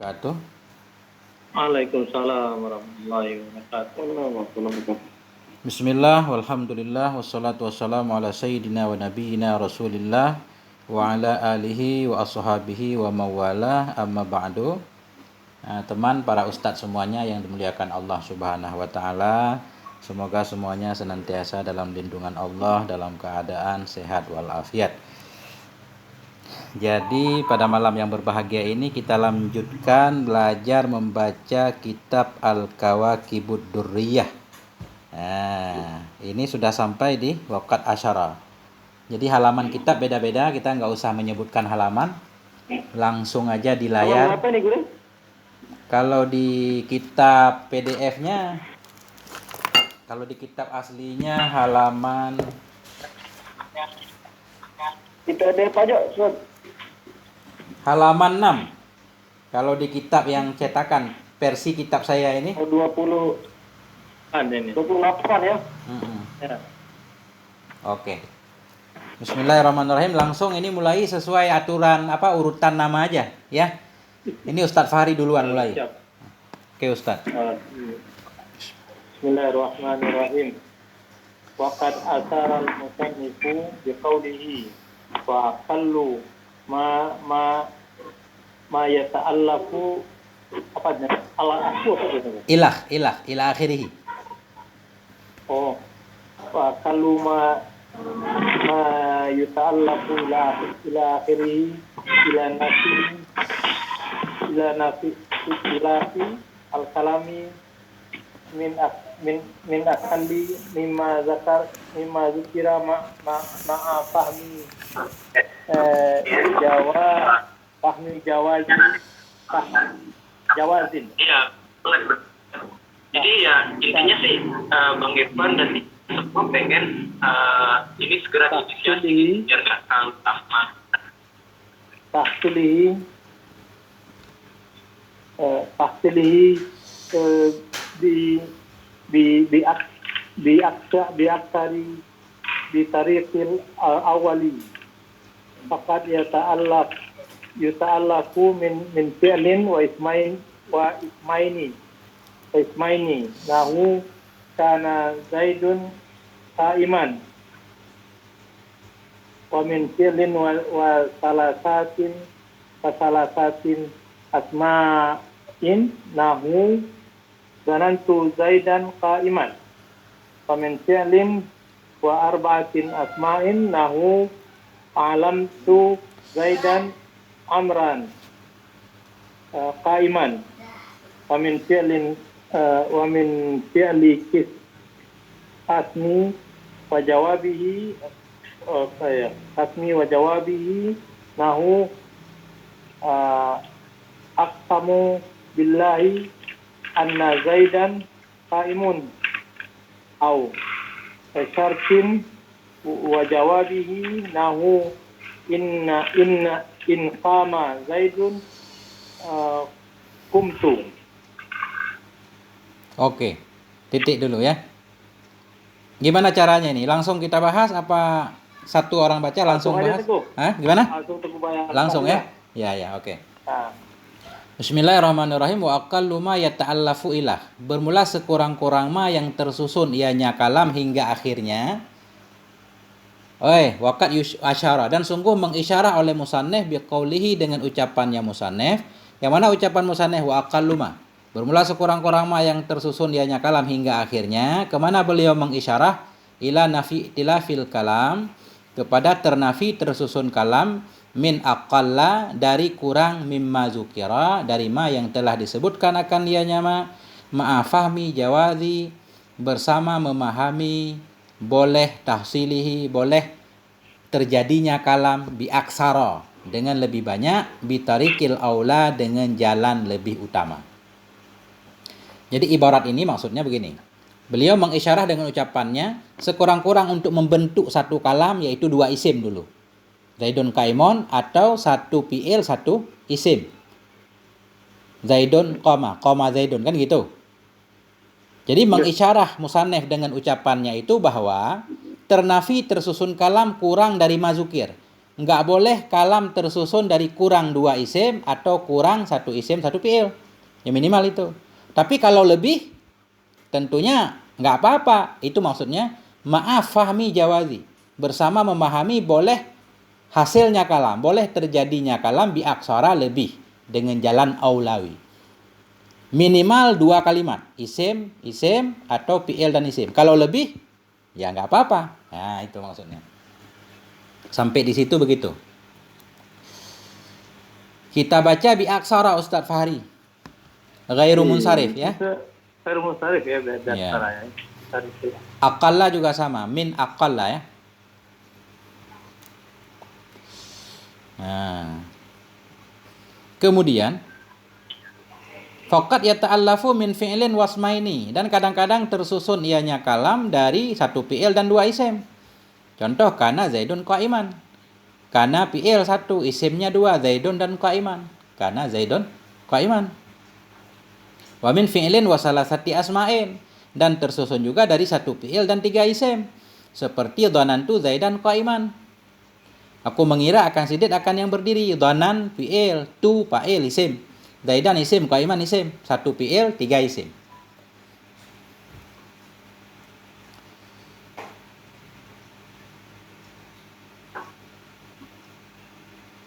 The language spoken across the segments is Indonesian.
Wabarakatuh. Waalaikumsalam warahmatullahi wabarakatuh. Bismillah, walhamdulillah, wassalatu wassalamu ala sayyidina wa nabiyyina rasulillah wa ala alihi wa ashabihi wa mawalah, amma ba'du. Teman para ustadz semuanya yang dimuliakan Allah subhanahu wa ta'ala, semoga semuanya senantiasa dalam lindungan Allah, dalam keadaan sehat walafiat. Jadi pada malam yang berbahagia ini kita lanjutkan belajar membaca kitab Al-Kawakibud Durriyah. Nah, ini sudah sampai di waqat asyara. Jadi halaman kitab beda-beda, kita nggak usah menyebutkan halaman, langsung aja di layar. Apa nih, Guru? Kalau di kitab PDF-nya, kalau di kitab aslinya halaman Kita ada pajak, Ustaz. halaman 6. Kalau di kitab yang cetakan versi kitab saya ini 20 ini. 28 ya. Ya. Oke. Bismillahirrahmanirrahim. Langsung ini mulai sesuai aturan urutan nama aja ya. Ini Ustadz Fahri duluan mulai. Siap. Oke Ustadz. Bismillahirrahmanirrahim. Waqad asara al-musannifu biqaulihi wa aqallu ma yata'allafu Ilah akhirih. Oh, wa aqallu ma yata'allafu ila akhirih ila nafi al-kalami min akalli mimma zukira ma'a fahmi jawazin. Iya, boleh. Jadi ya intinya sih Bang Irfan dan semua pengen ini segera diinisiasi biar nggak terlalu lama. Tahsilihi di tariqil awali faqad yata'allaku min fi'lin wa ismaini lahu kana zaidun qa'iman wa min fi'lin wa salasatin asma'in nahu zanantu zaidan qa'iman wa min fi'lin wa arba'atin asma'in nahu alamtu zaidan amran qa'iman wa min fi'li kis asmi wa jawabihi nahu aqsamu billahi anna zaidan qa'imun au syartin wa jawabihi nahu in qama zaidun kumtu. Oke. Titik dulu ya. Gimana caranya ini? Langsung kita bahas apa satu orang baca langsung bahas? Hah? Gimana? Langsung ya? Ya, oke. Bismillahirrahmanirrahim. Wa aqallu ma yata'allafu ilah. Bermula sekurang-kurang ma yang tersusun ianya kalam hingga akhirnya. Waqad asyara, dan sungguh mengisyarah oleh musannif biqaulihi dengan ucapannya musannif. Yang mana ucapan musannif wa aqallu ma? Bermula sekurang-kurang ma yang tersusun ianya kalam hingga akhirnya. Kemana beliau mengisyarah? Ila nafi tilafil kalam, kepada ternafi tersusun kalam, min aqalla dari kurang, mimma zukira dari ma yang telah disebutkan akan dianya ma'afahmi jawazi bersama memahami boleh tahsilihi boleh terjadinya kalam bi aksara dengan lebih banyak, bitarikil aula dengan jalan lebih utama. Jadi ibarat ini maksudnya begini. Beliau mengisyarah dengan ucapannya sekurang-kurang untuk membentuk satu kalam, yaitu dua isim dulu. Zaidun qa'imun atau satu fi'il satu isim. Zaidun qama zaidun, kan gitu. Jadi mengisyarah musannif dengan ucapannya itu bahwa ternafi tersusun kalam kurang dari mazukir. nggak boleh kalam tersusun dari kurang 2 isim atau kurang 1 isim 1 fi'il. Ya minimal itu. Tapi kalau lebih tentunya nggak apa-apa. Itu maksudnya maaf fahmi jawazi. Bersama memahami boleh hasilnya kalam, boleh terjadinya kalam bi aksara lebih dengan jalan aulawi. Minimal 2 kalimat, isim, isim atau fi'il dan isim. Kalau lebih ya nggak apa-apa. Nah, itu maksudnya. Sampai di situ begitu. Kita baca bi aksara Ustadz Fahri. Ghairu munsharif ya. Ghairu munsharif ya beda Ya. caranya. Aqalla juga sama, min aqalla ya. Nah. Kemudian faqat yata'allafu min fi'lin wasmaini, dan kadang-kadang tersusun ianya kalam dari 1 fi'il dan 2 isim. Contoh kana Zaidun qa'iman. Kana fi'il 1, isimnya 2, Zaidun dan qa'iman. Kana Zaidun qa'iman. Wa min fi'lin wa salasati asma'in, dan tersusun juga dari 1 fi'il dan 3 isim. Seperti dhanantu Zaidan qa'iman. Aku mengira akan si Zaid akan yang berdiri. Dhanan fi'il, tu fa'il isim. Zaidan isim, qa'iman isim. 1 fi'il, 3 isim.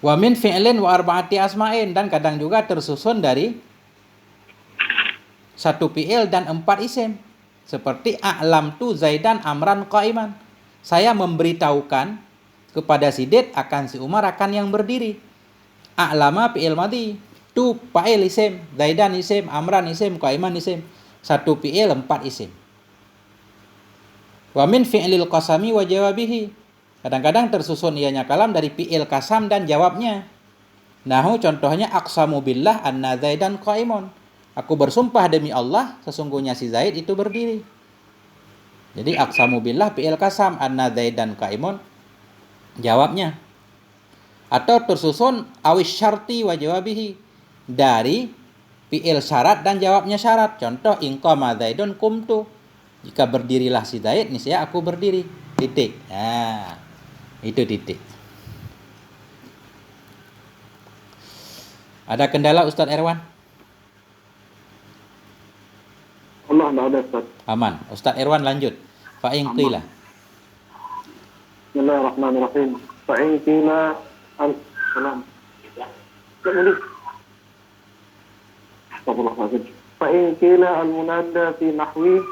Wa min fi'lin wa arba'ati asma'in, dan kadang juga tersusun dari 1 fi'il dan 4 isim. Seperti a'lam tu Zaidan amran qa'iman. Saya memberitahukan kepada si Zaid akan si Umar akan yang berdiri. A'lama fi'il madhi, tu fa'il isim, Zaidan isim, amran isim, qa'iman isim. 1 fi'il 4 isim. Wa min fi'lil qasami wa jawabihi. Kadang-kadang tersusun ianya kalam dari fi'il kasam dan jawabnya. Nahu contohnya aqsamu billah anna Zaidan qa'imun. Aku bersumpah demi Allah sesungguhnya si Zaid itu berdiri. Jadi aqsamu billah fi'il kasam, anna Zaidan qa'imun jawabnya. Atau tersusun awis syarti wa jawabihi, dari fi'il syarat dan jawabnya syarat. Contoh inqama Zaidun kumtu. Jika berdirilah si Zaid, niscaya aku berdiri. Titik. Nah, itu titik. Ada kendala Ustadz Erwan? Allah enggak ada Ustaz. Aman. Ustadz Erwan lanjut. Fa'in qila. Bismillahirrahmanirrahim. Fa'in qila salam. Kemudian Astagfirullahaladzim. Fa'in qila al-munada fi nahwi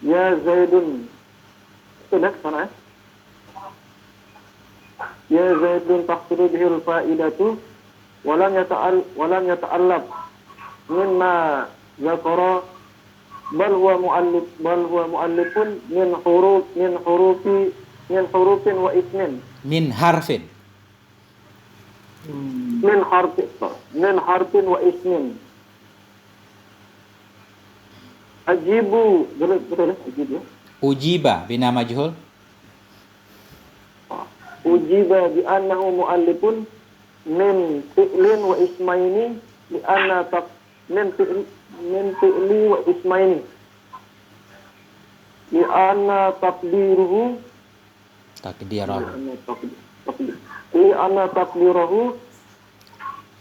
ya Zaidun. Sudah sana ya? Ya Zaidun taqsidu bihil fa'idatu walam yata'allab mimma zakara bal huwa mu'allifun min hurufin wa ismin. Min harfin. Min harfin wa ismin. Ajibu, betul ajibu. Ujiba bina majhul. Ujiba bi annahu mu'allifun min fi'lin wa ismaini li anna min fi'li wa ismaini li anna taqdiruhu li anna taqdiruhu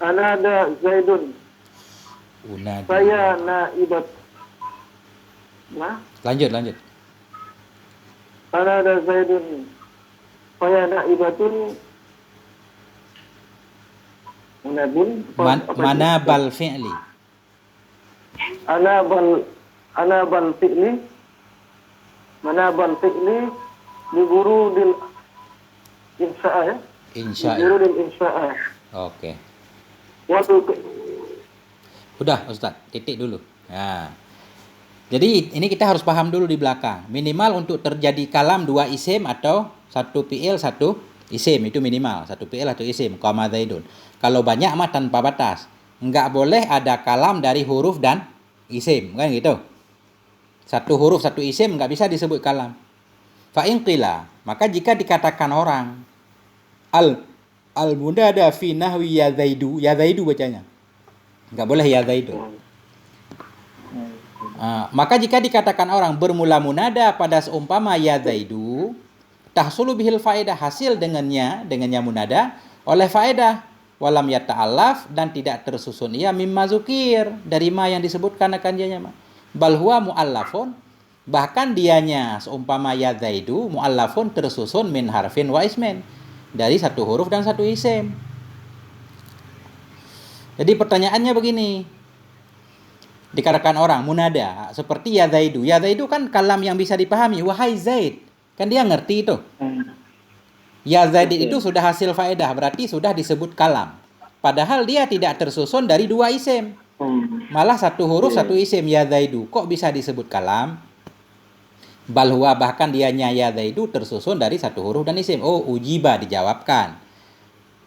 anada Zaidun Unadi. saya naibat. Nah, Lanjut. anada Zaidun saya naibatun Manabal fi'li. anabal fi'li li burudil insya'a ya. Insya Li burudil insya'a. Oke. Waktu Udah Ustadz, titik dulu. Nah, jadi ini kita harus paham dulu di belakang. Minimal untuk terjadi kalam 2 isim atau 1 fi'il 1 isim, itu minimal. 1 fi'il 1 isim, qama Zaidun. Kalau banyak mah tanpa batas. Enggak boleh ada kalam dari huruf dan isim, kan gitu. 1 huruf 1 isim enggak bisa disebut kalam. Fa'in qila, maka jika dikatakan orang al-munada fi nahwi ya Zaidu bacanya. Enggak boleh ya Zaidu. Maka jika dikatakan orang bermula munada pada seumpama ya Zaidu, tahsulu bihil faedah, hasil dengannya munada oleh faedah, walam yata'allaf, dan tidak tersusun ia mimma zukir, dari ma yang disebutkan akan dianya ma, bal huwa muallafun, bahkan dianya seumpama ya zaidu muallafun, tersusun min harfin wa ismin, dari satu huruf dan satu isim. Jadi pertanyaannya begini, dikatakan orang munada seperti ya zaidu. Ya zaidu kan kalam yang bisa dipahami, wahai Zaid, kan dia ngerti itu. Ya Zaid itu sudah hasil faedah, berarti sudah disebut kalam. Padahal dia tidak tersusun dari dua isim, malah satu huruf satu isim, ya zaidu. Kok bisa disebut kalam? Bal huwa, bahkan dianya ya zaidu tersusun dari satu huruf dan isim. Oh, ujiba, dijawabkan.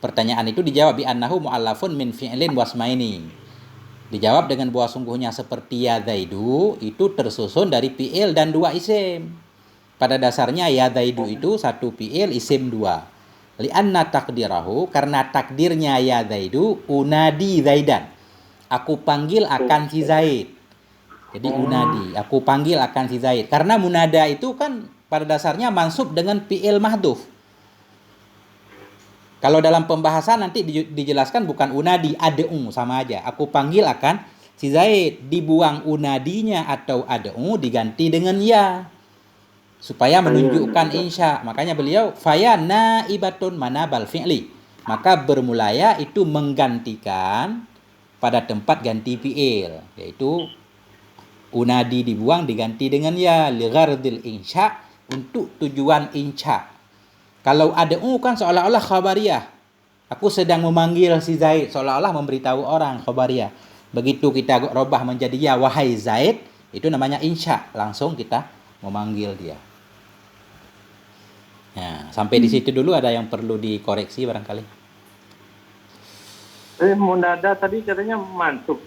Pertanyaan itu dijawab bi annahu muallafun min fi'lin wasmaini. Dijawab dengan bahwa sungguhnya seperti ya zaidu itu tersusun dari fi'il dan dua isim. Pada dasarnya ya zaidu itu satu fi'il isim dua. Li'anna takdirahu, karena takdirnya ya zaidu unadi zaidan. Aku panggil akan si Zaid. Jadi unadi, aku panggil akan si Zaid. Karena munada itu kan pada dasarnya mansub dengan fi'il mahdhuf. Kalau dalam pembahasan nanti dijelaskan bukan unadi, ad'u, sama aja. Aku panggil akan si Zaid, dibuang unadinya atau ad'u, diganti dengan ya, supaya menunjukkan insya. Makanya beliau faya naibatun manabal fi'li, maka bermulaya itu menggantikan pada tempat ganti fi'il, yaitu unadi dibuang diganti dengan ya, li ghardil insya, untuk tujuan insya. Kalau ad'u kan seolah-olah khabariyah. Aku sedang memanggil si Zaid, seolah-olah memberitahu orang, khabariyah. Begitu kita robah menjadi ya, wahai Zaid, itu namanya insya, langsung kita memanggil dia. Nah, sampai di situ dulu ada yang perlu dikoreksi barangkali. Munada tadi katanya mansub.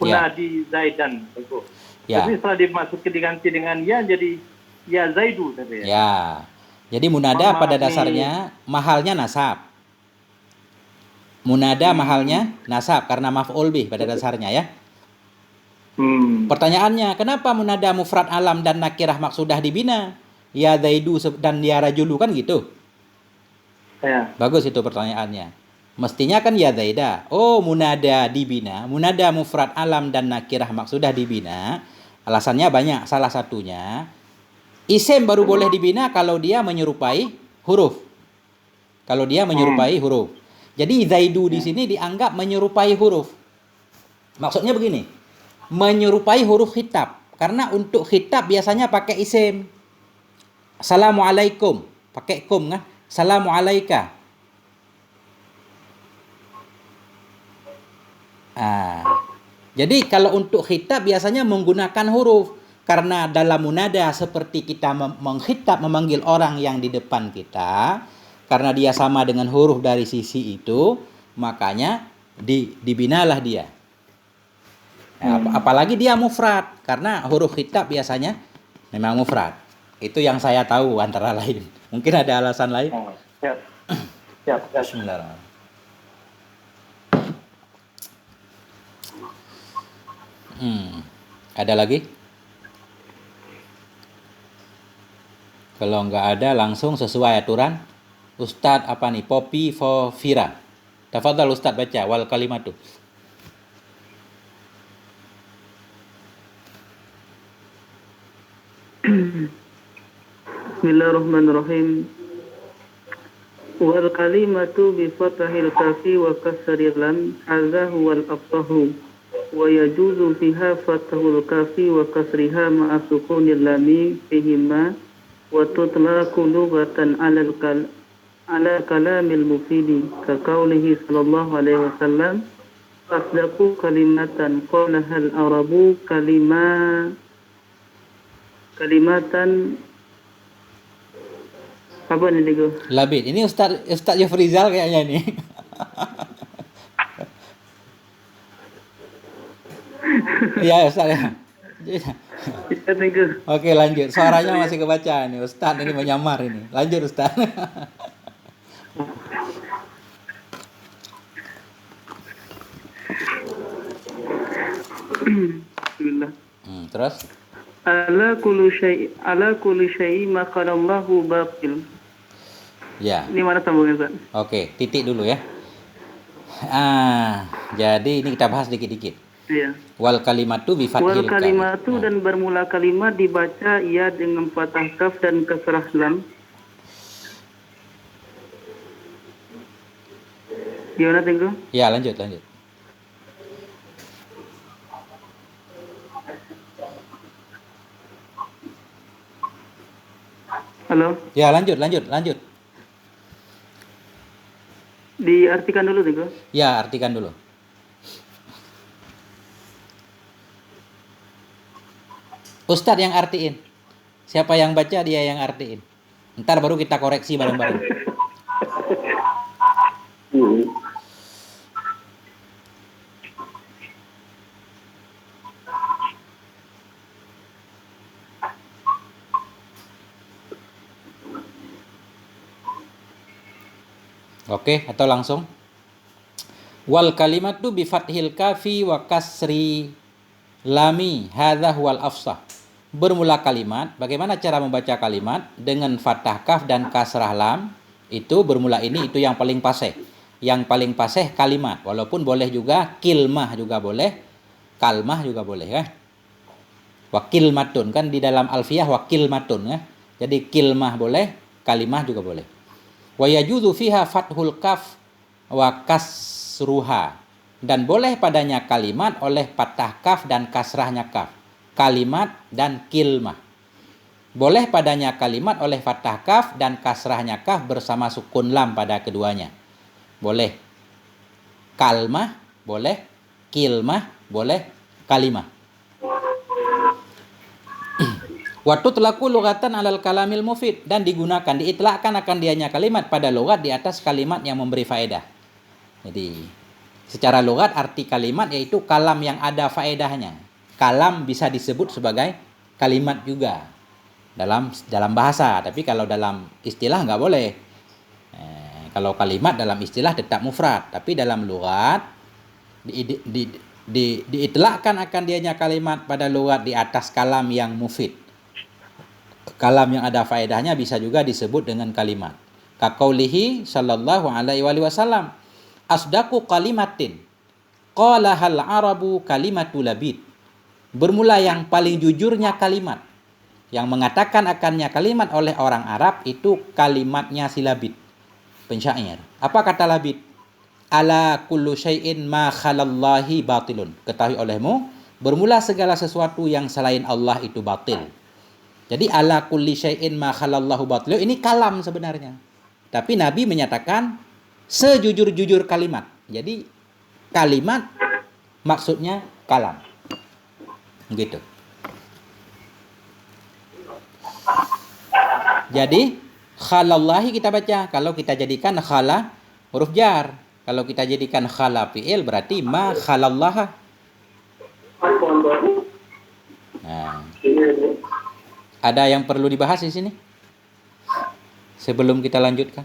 Munadi Zaidan itu. Ya. Tapi setelah dimasuki diganti dengan ya jadi ya Zaidu tadi ya. Ya. Jadi munada pada dasarnya mahalnya nasab. Munada mahalnya nasab karena maf'ul bih pada dasarnya ya. Pertanyaannya, kenapa munada mufrad alam dan nakirah maksudah dibina? Ya zaidu dan ya rajulu, kan gitu. Ya. Bagus itu pertanyaannya. Mestinya kan ya zaida. Oh, munada dibina, munada mufrad alam dan nakirah maksudah dibina. Alasannya banyak. Salah satunya, isim baru boleh dibina kalau dia menyerupai huruf. Kalau dia menyerupai huruf. Jadi zaidu di sini dianggap menyerupai huruf. Maksudnya begini, menyerupai huruf khitab. Karena untuk khitab biasanya pakai isim. Assalamualaikum, pakai kum kan? Assalamualaika. Jadi kalau untuk khitab biasanya menggunakan huruf. Karena dalam munada seperti kita mengkhitab, memanggil orang yang di depan kita, karena dia sama dengan huruf dari sisi itu, makanya dibinalah dia. Nah, apalagi dia mufrad, karena huruf khitab biasanya memang mufrad. Itu yang saya tahu antara lain. Mungkin ada alasan lain. Siap. Bismillahirrahmanirrahim. Ada lagi? Kalau nggak ada, langsung sesuai aturan. Ustadz apa nih? Popi Fira. Tafadhal Ustadz baca wal kalimatu. Bismillahirrahmanirrahim. Wal kalimatu bi fathil kafi wa kasril lam, hadza huwal afsahu. Wa yajuzu fiha fathul kafi wa kasriha ma'a sukunil lami fihima, wa tutlaqu lughatan 'ala kalamil mufidi, ka qaulihi sallallahu alaihi wasallam, asdaqu kalimatan qalaha al-arabu kalimatan apa nih Digo? Labid. Ini Ustadz Yafrizal kayaknya ini. Iya Ustadz ya. Oke lanjut. Suaranya masih kebaca nih. Ustadz ini menyamar ini. Lanjut Ustadz. Bismillah. Terus? Ala kulli syai' ma qala Allahu batil Ya. Ini mana sambungnya, Ustaz? Oke, titik dulu ya. Jadi ini kita bahas dikit-dikit. Iya. Wal kalimatu bi Wal fathil kaf. kalimatu dan bermula kalimat dibaca ia dengan fathah kaf dan kasrah lam. Gimana Tengku? Ya, lanjut, lanjut. Halo? Ya, lanjut, lanjut, lanjut. Diartikan dulu Tengku. Ya, artikan dulu. Ustadz yang artiin. Siapa yang baca dia yang artiin. Ntar baru kita koreksi bareng-bareng. Oke, atau langsung. Wal kalimatu bi fathil kafi wa kasri lami hadza huwal afsah. Bermula kalimat, bagaimana cara membaca kalimat dengan fathah kaf dan kasrah lam? Itu bermula ini itu yang paling fasih. Yang paling fasih kalimat, walaupun boleh juga kilmah juga boleh, kalmah juga boleh ya. Wakil matun kan di dalam alfiyah wakil matun ya. Jadi kilmah boleh, kalimah juga boleh. Wa yajuzu fiha fathul kaf wa kasruha, dan boleh padanya kalimat oleh fathah kaf dan kasrahnya kaf. Kalimat dan kilmah. Boleh padanya kalimat oleh fathah kaf dan kasrahnya kaf bersama sukun lam pada keduanya. Boleh kalmah, boleh kilmah, boleh kalimah. Waktu telaku lugatan alal kalamil mufid, dan digunakan, diitlakkan akan dianya kalimat pada logat di atas kalimat yang memberi faedah. Jadi secara logat arti kalimat yaitu kalam yang ada faedahnya. Kalam bisa disebut sebagai kalimat juga dalam bahasa, tapi kalau dalam istilah nggak boleh. Kalau kalimat dalam istilah tetap mufrad, tapi dalam logat diitlakkan akan dianya kalimat pada logat di atas kalam yang mufid. Kalam yang ada faedahnya bisa juga disebut dengan kalimat. Kaqaulihi sallallahu alaihi wasallam, asdaqu kalimatin qalahal arabu kalimatu labid. Bermula yang paling jujurnya kalimat yang mengatakan akannya kalimat oleh orang Arab itu kalimatnya si Labid, pensyair. Apa kata Labid? Ala kullu syai'in ma khalallahi batilun. Ketahui olehmu, bermula segala sesuatu yang selain Allah itu batil. Jadi ala kulli syai'in ma khalallahu batil ini kalam sebenarnya. Tapi Nabi menyatakan sejujur-jujur kalimat. Jadi kalimat maksudnya kalam. Gitu. Jadi khalallahi kita baca, kalau kita jadikan khala huruf jar. Kalau kita jadikan khala fi'il berarti ma khalallaha. Nah. Ada yang perlu dibahas di sini? Sebelum kita lanjutkan.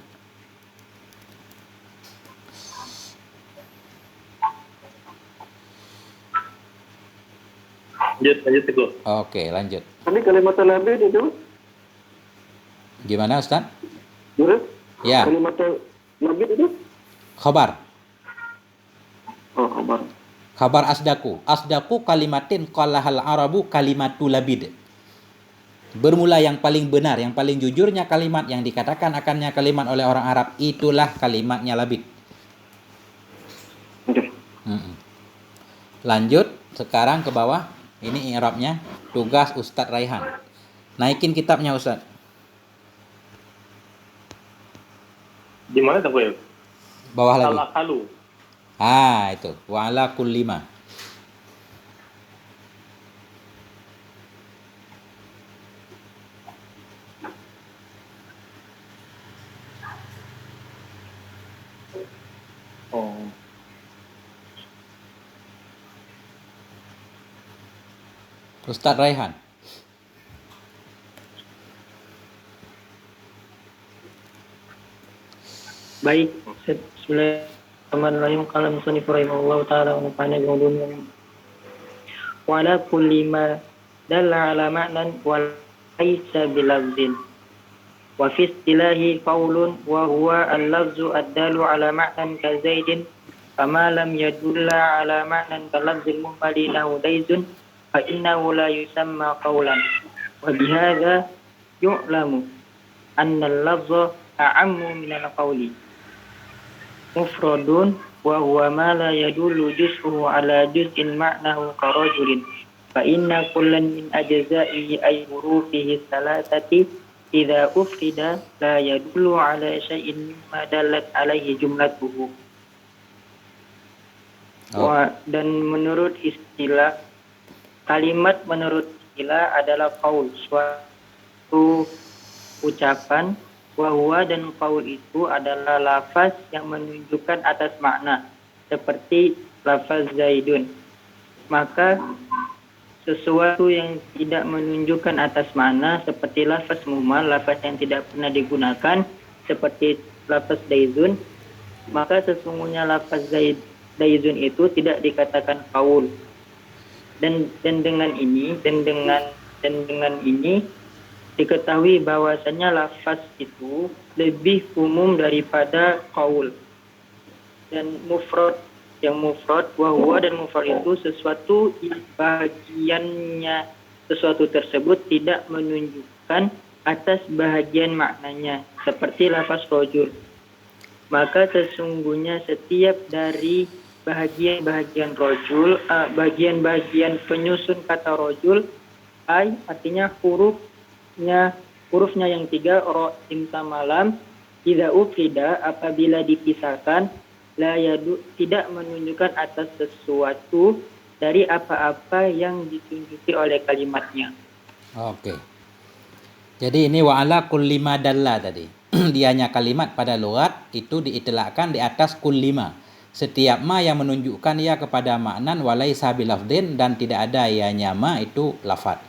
Lanjut Teguh. Oke, lanjut. Tadi kalimat labid itu Gimana Ustaz? gimana? Ya, Kalimat labid itu? khabar. Oh, khabar. Khabar asdaku. Asdaku kalimatin qalahal arabu kalimatu labid. Bermula yang paling benar, yang paling jujurnya kalimat yang dikatakan akannya kalimat oleh orang Arab, itulah kalimatnya labid. Oke. Lanjut sekarang ke bawah. Ini i'rabnya, tugas Ustadz Raihan. Naikin kitabnya Ustadz. Di mana Teguh? Bawah lagi. Kalu. Itu. Wa ala kulli ma. Oh. Ustadz Raihan. Baik, bismillahirrahmanirrahim. Qala musannif rahimahullahu taala wa nafa'ana bi ulumih. Wa ala kulli ma dalla ala ma'nan wa laysa bilafzin. وفي اصطلاح قول وهو اللفظ الدال على معنى كزيد فما لم يدل على معنى كلفظ المهمل نحو ليس فإنه لا يسمى قولا وبهذا يعلم أن اللفظ أعم من القول مفرد وهو ما لا يدل جزءه على جزء معناه كرجل فإن كلا من أجزائه أي حروفه الثلاثة إذا أفرد لا يدل على شيء مما دلت عليه جملته. Dan menurut istilah kalimat menurut istilah adalah qaul, suatu ucapan. Wahwa dan qaul itu adalah lafaz yang menunjukkan atas makna seperti lafaz Zaidun. Maka sesuatu yang tidak menunjukkan atas makna seperti lafaz muhmal, lafaz yang tidak pernah digunakan seperti lafaz Zaidun, maka sesungguhnya lafaz Zaidun itu tidak dikatakan qaul. Dan dengan ini diketahui bahwasanya lafaz itu lebih umum daripada qaul. Dan mufrad wahwa dan mufrad itu sesuatu bagiannya sesuatu tersebut tidak menunjukkan atas bahagian maknanya seperti lafaz rajul. Maka sesungguhnya setiap dari bahagian rajul, bagian-bagian penyusun kata rajul, artinya hurufnya yang 3 ro, sim sama lam, tidak ufrida apabila dipisahkan tidak menunjukkan atas sesuatu dari apa-apa yang ditunjuki oleh kalimatnya. Oke. Jadi ini wa ala kulli ma dalla tadi. Dianya kalimat pada lughat itu diitlaqkan di atas kulli ma. Setiap ma yang menunjukkan ia kepada maknan walaisa bilafdin dan tidak ada ianya ma itu lafaz.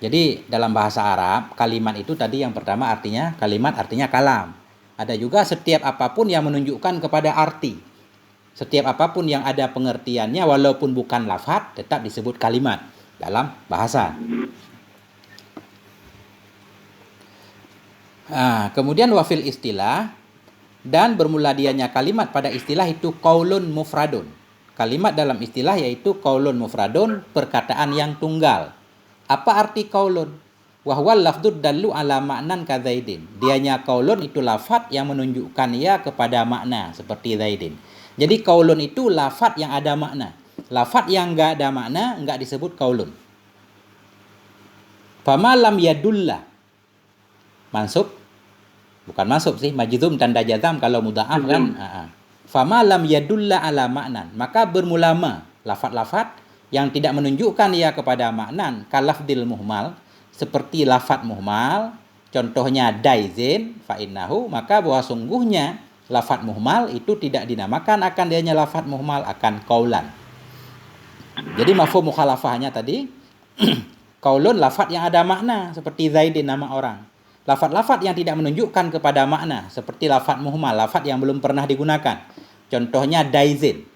Jadi dalam bahasa Arab kalimat itu tadi yang pertama artinya kalimat artinya kalam. Ada juga setiap apapun yang menunjukkan kepada arti. Setiap apapun yang ada pengertiannya walaupun bukan lafaz tetap disebut kalimat dalam bahasa. Kemudian wafil istilah dan bermula dianya kalimat pada istilah itu qaulun mufradun. Kalimat dalam istilah yaitu qaulun mufradun, perkataan yang tunggal. Apa arti qaulun? Wahwal lafdud dallu ala ma'nan ka zaidin. Dianya qaulun itu lafaz yang menunjukkan ia kepada makna seperti zaidin. Jadi qaulun itu lafaz yang ada makna. Lafaz yang enggak ada makna enggak disebut qaulun. Fama lam yadulla. Mansub? Bukan mansub sih, majzum tanda jazam kalau mudha'af kan. Fama lam yadulla ala ma'nan. Maka bermula ma, lafaz-lafaz yang tidak menunjukkan ia kepada maknan kalafdil muhmal seperti lafaz muhmal, contohnya daizin fa innahu, maka bahwa sungguhnya lafaz muhmal itu tidak dinamakan akan dianya lafaz muhmal akan qaulan. Jadi mafhum mukhalafahnya tadi qaulun lafaz yang ada makna seperti zaidin nama orang. Lafaz-lafaz yang tidak menunjukkan kepada makna seperti lafaz muhmal, lafaz yang belum pernah digunakan. Contohnya daizin.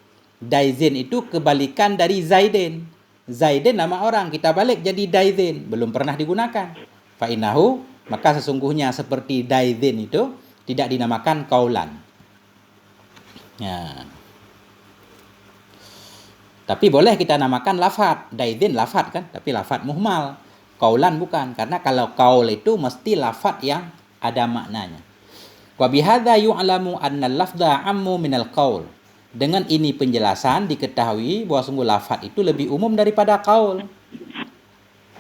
Daizin itu kebalikan dari zaidin. Zaidin nama orang, kita balik jadi daizin, belum pernah digunakan. Fa innahu, maka sesungguhnya seperti daizin itu tidak dinamakan qaulan. Ya. Tapi boleh kita namakan lafaz, daizin lafaz kan, tapi lafaz muhmal. Qaulan bukan, karena kalau qaul itu mesti lafaz yang ada maknanya. Wa bihadza yu'lamu anna al-lafdha 'ammu minal qaul. Dengan ini penjelasan diketahui bahwa sungguh lafaz itu lebih umum daripada qaul.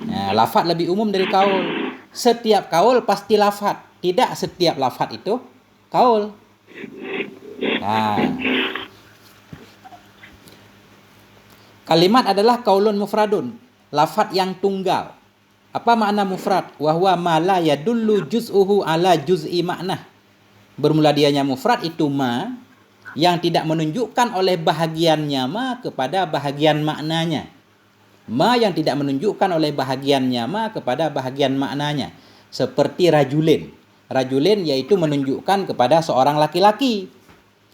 Nah, lafaz lebih umum dari qaul. Setiap qaul pasti lafaz, tidak setiap lafaz itu qaul. Nah. Kalimat adalah qaulun mufradun, lafaz yang tunggal. Apa makna mufrad? Wa huwa ma la yadullu juz'uhu ala juz'i makna. Bermula dianya mufrad itu ma yang tidak menunjukkan oleh bahagiannya ma kepada bahagian maknanya. Ma yang tidak menunjukkan oleh bahagiannya ma kepada bahagian maknanya. Seperti rajulin. Rajulin yaitu menunjukkan kepada seorang laki-laki.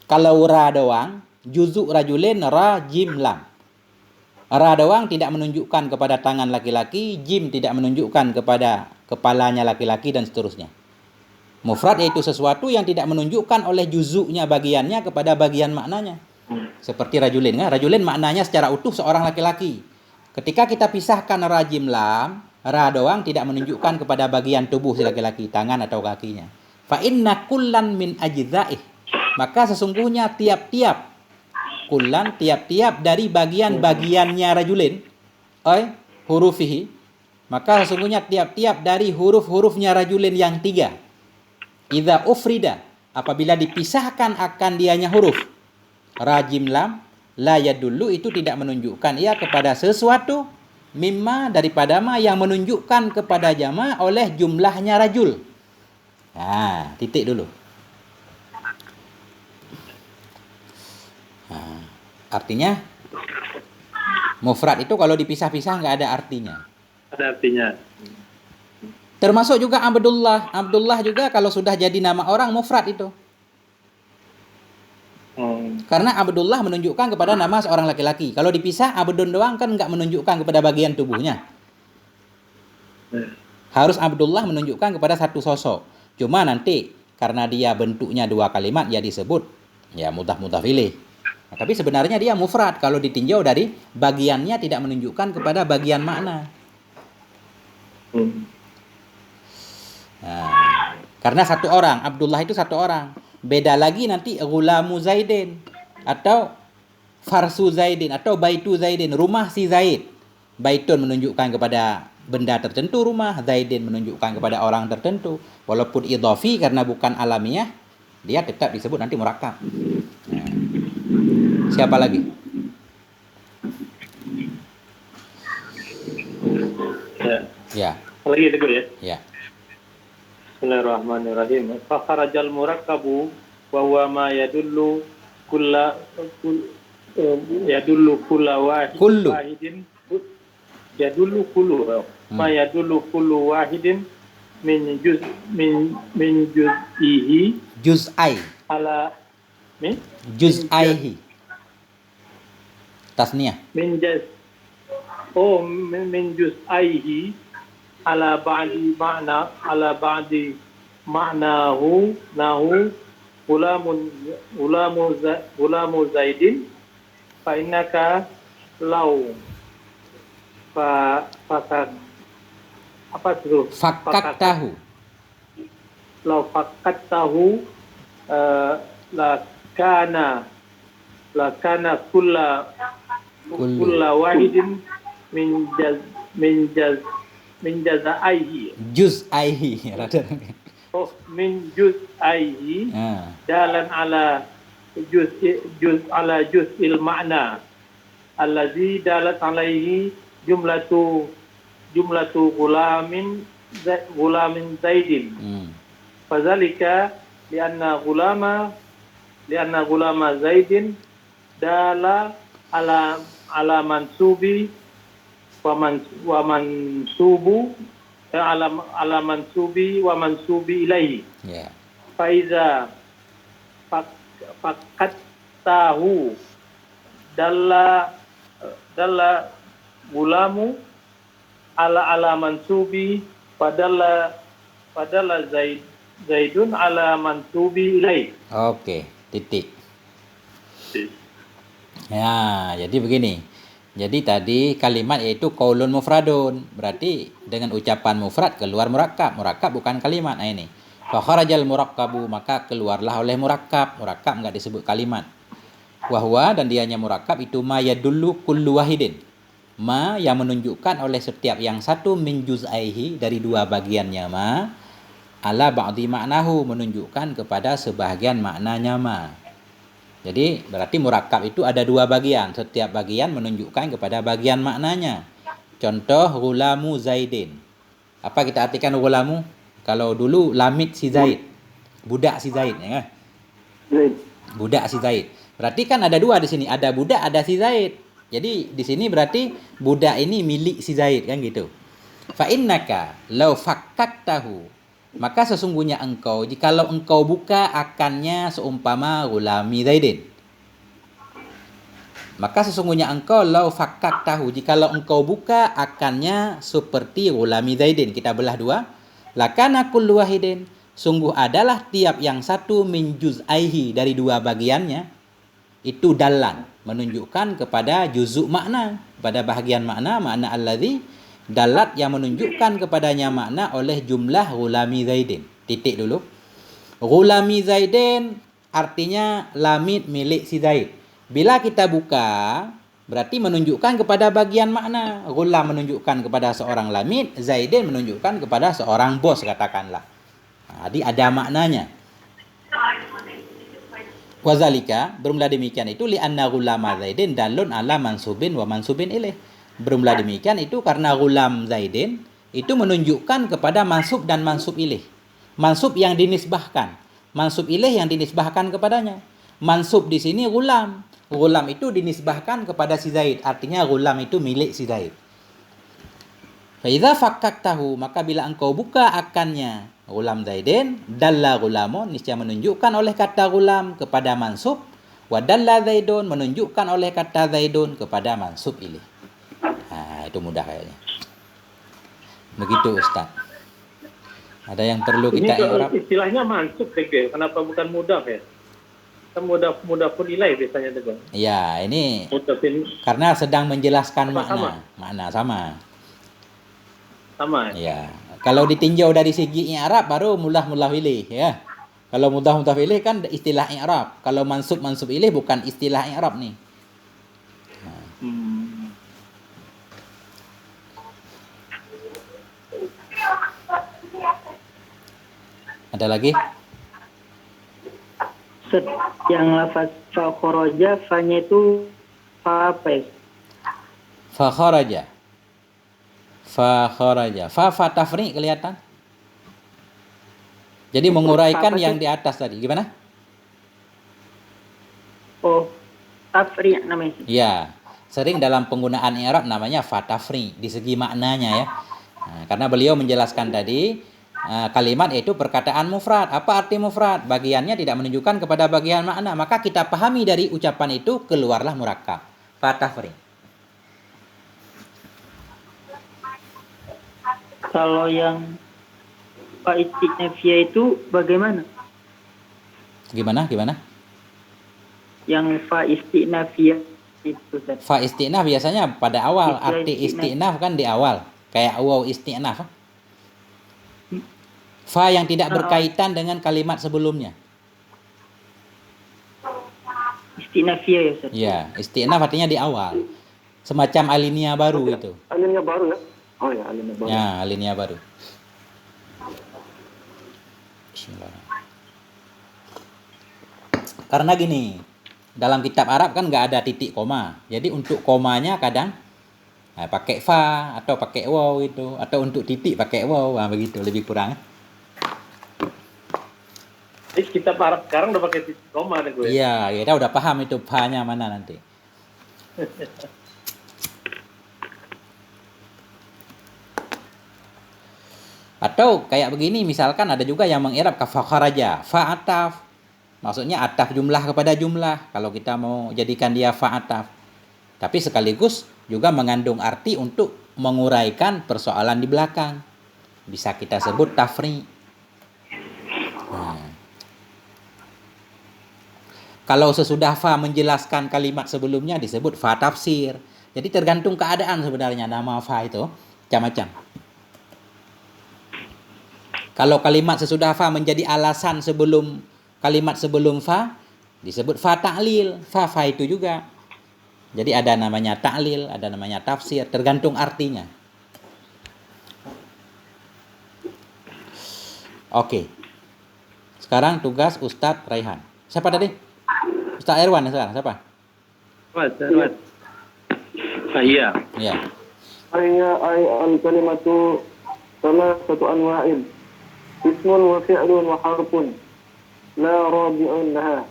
Kalau ra doang, juzuk rajulin ra jim lam. Ra doang tidak menunjukkan kepada tangan laki-laki, jim tidak menunjukkan kepada kepalanya laki-laki dan seterusnya. Mufrad yaitu sesuatu yang tidak menunjukkan oleh juzuknya bagiannya kepada bagian maknanya. Seperti rajulin, kan? Rajulin maknanya secara utuh seorang laki-laki. Ketika kita pisahkan rajim lam, ra doang tidak menunjukkan kepada bagian tubuh si laki-laki, tangan atau kakinya. Fa inna kullan min ajza'ih. Maka sesungguhnya tiap-tiap dari bagian-bagiannya rajulin, hurufihi, maka sesungguhnya tiap-tiap dari huruf-hurufnya rajulin yang 3. Idza ufrida, apabila dipisahkan akan dianya huruf rajim lam, la yadullu itu tidak menunjukkan ia kepada sesuatu mimma daripada ma yang menunjukkan kepada jama oleh jumlahnya rajul. Nah, titik dulu. Nah, artinya mufrad itu kalau dipisah-pisah nggak ada artinya. Ada artinya. Termasuk juga Abdullah. Abdullah juga kalau sudah jadi nama orang mufrad itu. Karena Abdullah menunjukkan kepada nama seorang laki-laki. Kalau dipisah Abdun doang kan nggak menunjukkan kepada bagian tubuhnya. Harus Abdullah menunjukkan kepada satu sosok. Cuma nanti karena dia bentuknya 2 kalimat ya disebut ya mudhaf ilaih. Nah, tapi sebenarnya dia mufrad kalau ditinjau dari bagiannya tidak menunjukkan kepada bagian makna. Nah, karena satu orang, Abdullah itu satu orang. Beda lagi nanti Ghulamu Zaidin atau Farsu Zaidin atau Baitu Zaidin, rumah si Zaid. Baitun menunjukkan kepada benda tertentu, rumah Zaidin menunjukkan kepada orang tertentu. Walaupun idhafi karena bukan alamiah, dia tetap disebut nanti murakkab. Nah, siapa lagi? Ya. Lagi itu ya. Ya. Bismillahirrahmanirrahim. Fa kharajal murakkabu wa huwa ma yadullu kulla wahidin yadullu kullu ma yadullu kullu wahidin min juz'ihi Juz'ai. ala Juz'aihi. Tasniyah. min juz'aihi ala ba'di ma'nahu nahu gulamu zaidin fa innaka law Fakaktahu. Law fakaktahu la kana kulla wahidin min jazaihi Juz'aihi. min juz'aihi dalan ala juz'il ma'na allazi dalat alaihi jumlatu gulamin zaidin fadzalika lianna gulama zaidin dala ala mansubi wa mansubi ilaihi. Ya. Faiza tahu dalla gulamu ala mansubi padalla zaidun ala mansubi ilaihi. Oke, titik. Ya, jadi begini. Jadi tadi kalimat yaitu qaulun mufradun. Berarti dengan ucapan mufrad keluar murakkab. Murakkab bukan kalimat. Nah ini. Fa kharajal murakkabu, maka keluarlah oleh murakkab. Murakkab enggak disebut kalimat. Wa huwa dan dianya murakkab itu ma yadullu kullu wahidin. Ma yang menunjukkan oleh setiap yang satu min juz'aihi dari 2 bagiannya ma ala ba'di ma'nahu menunjukkan kepada sebahagian maknanya ma. Jadi berarti murakkab itu ada 2 bagian. Setiap bagian menunjukkan kepada bagian maknanya. Contoh ghulamu Zaidin. Apa kita artikan ghulamu? Kalau dulu lamid si Zaid. Budak si Zaid ya kan? Budak si Zaid. Berarti kan ada 2 di sini. Ada budak, ada si Zaid. Jadi di sini berarti budak ini milik si Zaid kan gitu. Fa innaka law fakkaktahu, maka sesungguhnya engkau jikalau engkau buka akannya seumpama gulami Zaidin. Maka sesungguhnya engkau law fakkaktahu, jikalau engkau buka akannya seperti gulami Zaidin. Kita belah 2. Lakana kullu wahidin, sungguh adalah tiap yang satu min juz'aihi dari dua bagiannya itu dalan, menunjukkan kepada juzuk makna, pada bahagian makna alladzi dalat yang menunjukkan kepadanya makna oleh jumlah ghulami Zaidin. Titik dulu. Ghulami Zaidin artinya lamid milik si Zaid. Bila kita buka berarti menunjukkan kepada bagian makna. Ghulam menunjukkan kepada seorang lamid, Zaidin menunjukkan kepada seorang bos katakanlah. Jadi ada maknanya. Wazalika, bermula demikian itu li'anna ghulama Zaidin dalun ala mansubin wa mansubin ilaih. Bermula demikian itu karena ghulam Zaidin itu menunjukkan kepada mansub dan mansub ilaih. Mansub yang dinisbahkan, mansub ilaih yang dinisbahkan kepadanya. Mansub di sini ghulam. Ghulam itu dinisbahkan kepada si Zaid, artinya ghulam itu milik si Zaid. Fa idza fakkaktahu, maka bila engkau buka akannya ghulam Zaidin, dalla ghulamun, niscaya menunjukkan oleh kata ghulam kepada mansub, wa dalla Zaidun, menunjukkan oleh kata Zaidun kepada mansub ilaih. Itu mudah kayaknya. Begitu Ustaz. Ada yang perlu kita i'rab? Istilahnya mansub deh, kenapa bukan mudaf ya? Kan mudaf pun ilai biasanya deh. Ya, ini Mudafin karena sedang menjelaskan Apa, makna. sama? Makna sama. sama ya. Ya. Kalau ditinjau dari segi i'rab baru mudah ilaih ya. Kalau mudah ilaih kan istilah i'rab. Kalau mansub ilaih bukan istilah i'rab nih. Ada lagi? Yang lafaz fa kharaja, fa-nya itu fa apa ya? Fa kharaja. Fa kharaja. Fa tafri kelihatan? Jadi menguraikan Apa yang tuh? di atas tadi. Gimana? Oh, tafri namanya. Ya, sering dalam penggunaan i'rab namanya fa tafri di segi maknanya ya. Nah, karena beliau menjelaskan tadi kalimat itu perkataan mufrad. Apa arti mufrad? Bagiannya tidak menunjukkan kepada bagian makna. Maka kita pahami dari ucapan itu keluarlah murakkab. Fa tafri. Kalau yang fa istinafiyah itu bagaimana? Gimana? Yang fa istinafiyah itu Ustaz. Fa istinaf biasanya pada awal. Istilah Arti istinaf. istinaf kan di awal. Kayak waw istinaf. Fa yang tidak berkaitan dengan kalimat sebelumnya. Istinafiyah ya Ustaz. Ya, istinaf artinya di awal. Semacam alinea baru itu. Alinea baru ya? Oh ya, alinea baru. Ya, alinea baru. Bismillahirrahmanirrahim. Karena gini, dalam kitab Arab kan nggak ada titik koma. Jadi untuk komanya kadang pakai fa atau pakai waw itu, atau untuk titik pakai waw, begitu lebih kurang. Jadi kitab Arab sekarang udah pakai titik koma deh gue. Iya, kita udah paham itu fa-nya mana nanti. Atau kayak begini, misalkan ada juga yang mengirab fa kharaja, fa ataf. Maksudnya ataf jumlah kepada jumlah kalau kita mau jadikan dia fa ataf. Tapi sekaligus juga mengandung arti untuk menguraikan persoalan di belakang. Bisa kita sebut tafri. Kalau sesudah fa menjelaskan kalimat sebelumnya disebut fa tafsir. Jadi tergantung keadaan sebenarnya nama fa itu macam-macam. Kalau kalimat sesudah fa menjadi alasan sebelum kalimat sebelum fa disebut fa ta'lil. Fa itu juga. Jadi ada namanya ta'lil, ada namanya tafsir, tergantung artinya. Oke. Sekarang tugas Ustadz Raihan. Siapa tadi? Ustadz Erwan sekarang, siapa? Mas. Iya. Ya. ay al-kalimatu salasatu anwa'in. Ismun wa fi'lun wa harfun. La rabi'un laha.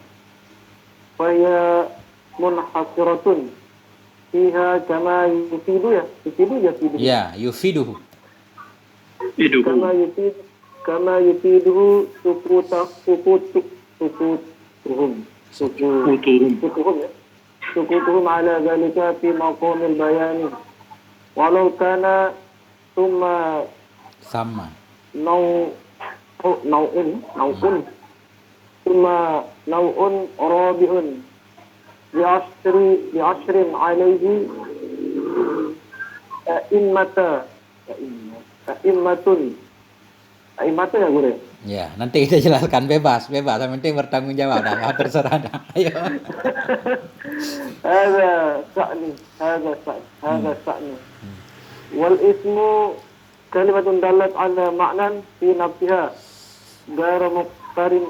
Faya munhasiratun. Fiha kama yufidu ya. Ya, yufiduhu. Kama yufiduhu sukutuhum ala dhalika fi maqamil bayani walau kana thumma Sama. nau'un thumma nau'un rabi'un bi'ashrin alaihi a'immatun ya guru. Ya, nanti kita jelaskan bebas, yang penting bertanggung jawab dah, terserah dah. Ayo. هذا شأن والاسم كلمة دالت على معنى في نفسها غير مقترن